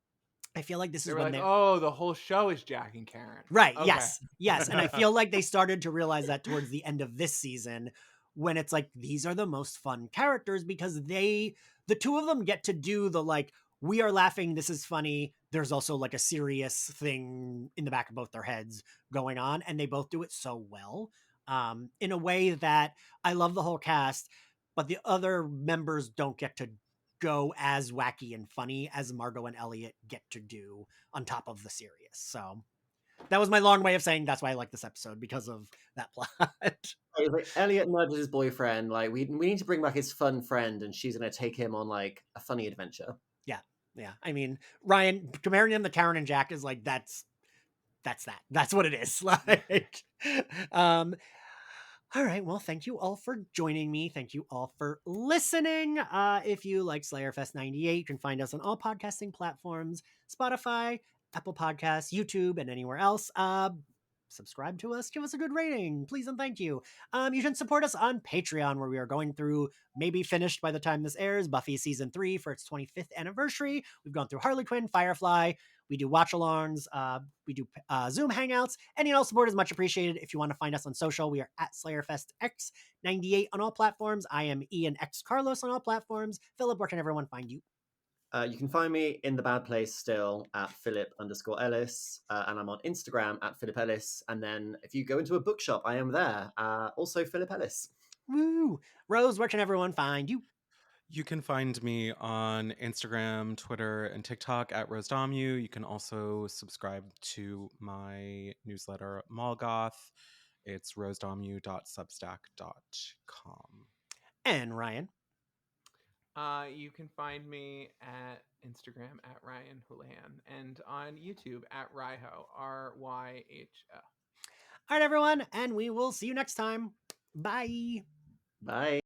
I feel like this is when like, oh, the whole show is Jack and Karen. Right. Okay. Yes. And I feel like they started to realize that towards the end of this season, when it's like, these are the most fun characters because the two of them get to do the like, we are laughing, this is funny. There's also like a serious thing in the back of both their heads going on. And they both do it so well, in a way that I love the whole cast, but the other members don't get to go as wacky and funny as Margot and Elliot get to do on top of the serious. So that was my long way of saying that's why I like this episode, because of that plot. Like, Elliot murders his boyfriend. Like we need to bring back his fun friend, and she's gonna take him on like a funny adventure. Yeah. I mean, Ryan comparing him to Karen and Jack is like that's what it is. Like, all right. Well, thank you all for joining me. Thank you all for listening. If you like Slayerfest 98, you can find us on all podcasting platforms, Spotify, Apple Podcasts, YouTube, and anywhere else. Subscribe to us, give us a good rating, please and thank you. You can support us on Patreon, where we are going through, maybe finished by the time this airs, Buffy season 3 for its 25th anniversary. We've gone through Harley Quinn, Firefly. We do watch-alongs. We do Zoom hangouts. Any and all support is much appreciated. If you want to find us on social, we are at SlayerFestX98 on all platforms. I am Ian X Carlos on all platforms. Philip, where can everyone find you? You can find me in the bad place still at Philip_Ellis, and I'm on Instagram at Philip Ellis. And then if you go into a bookshop, I am there. Also Philip Ellis. Woo! Rose, where can everyone find you? You can find me on Instagram, Twitter, and TikTok at Rose Dommu. You can also subscribe to my newsletter, Malgoth. It's rosedommu.substack.com. And Ryan? You can find me at Instagram at Ryan Houlihan and on YouTube at Ryho, RYHO. All right, everyone, and we will see you next time. Bye. Bye.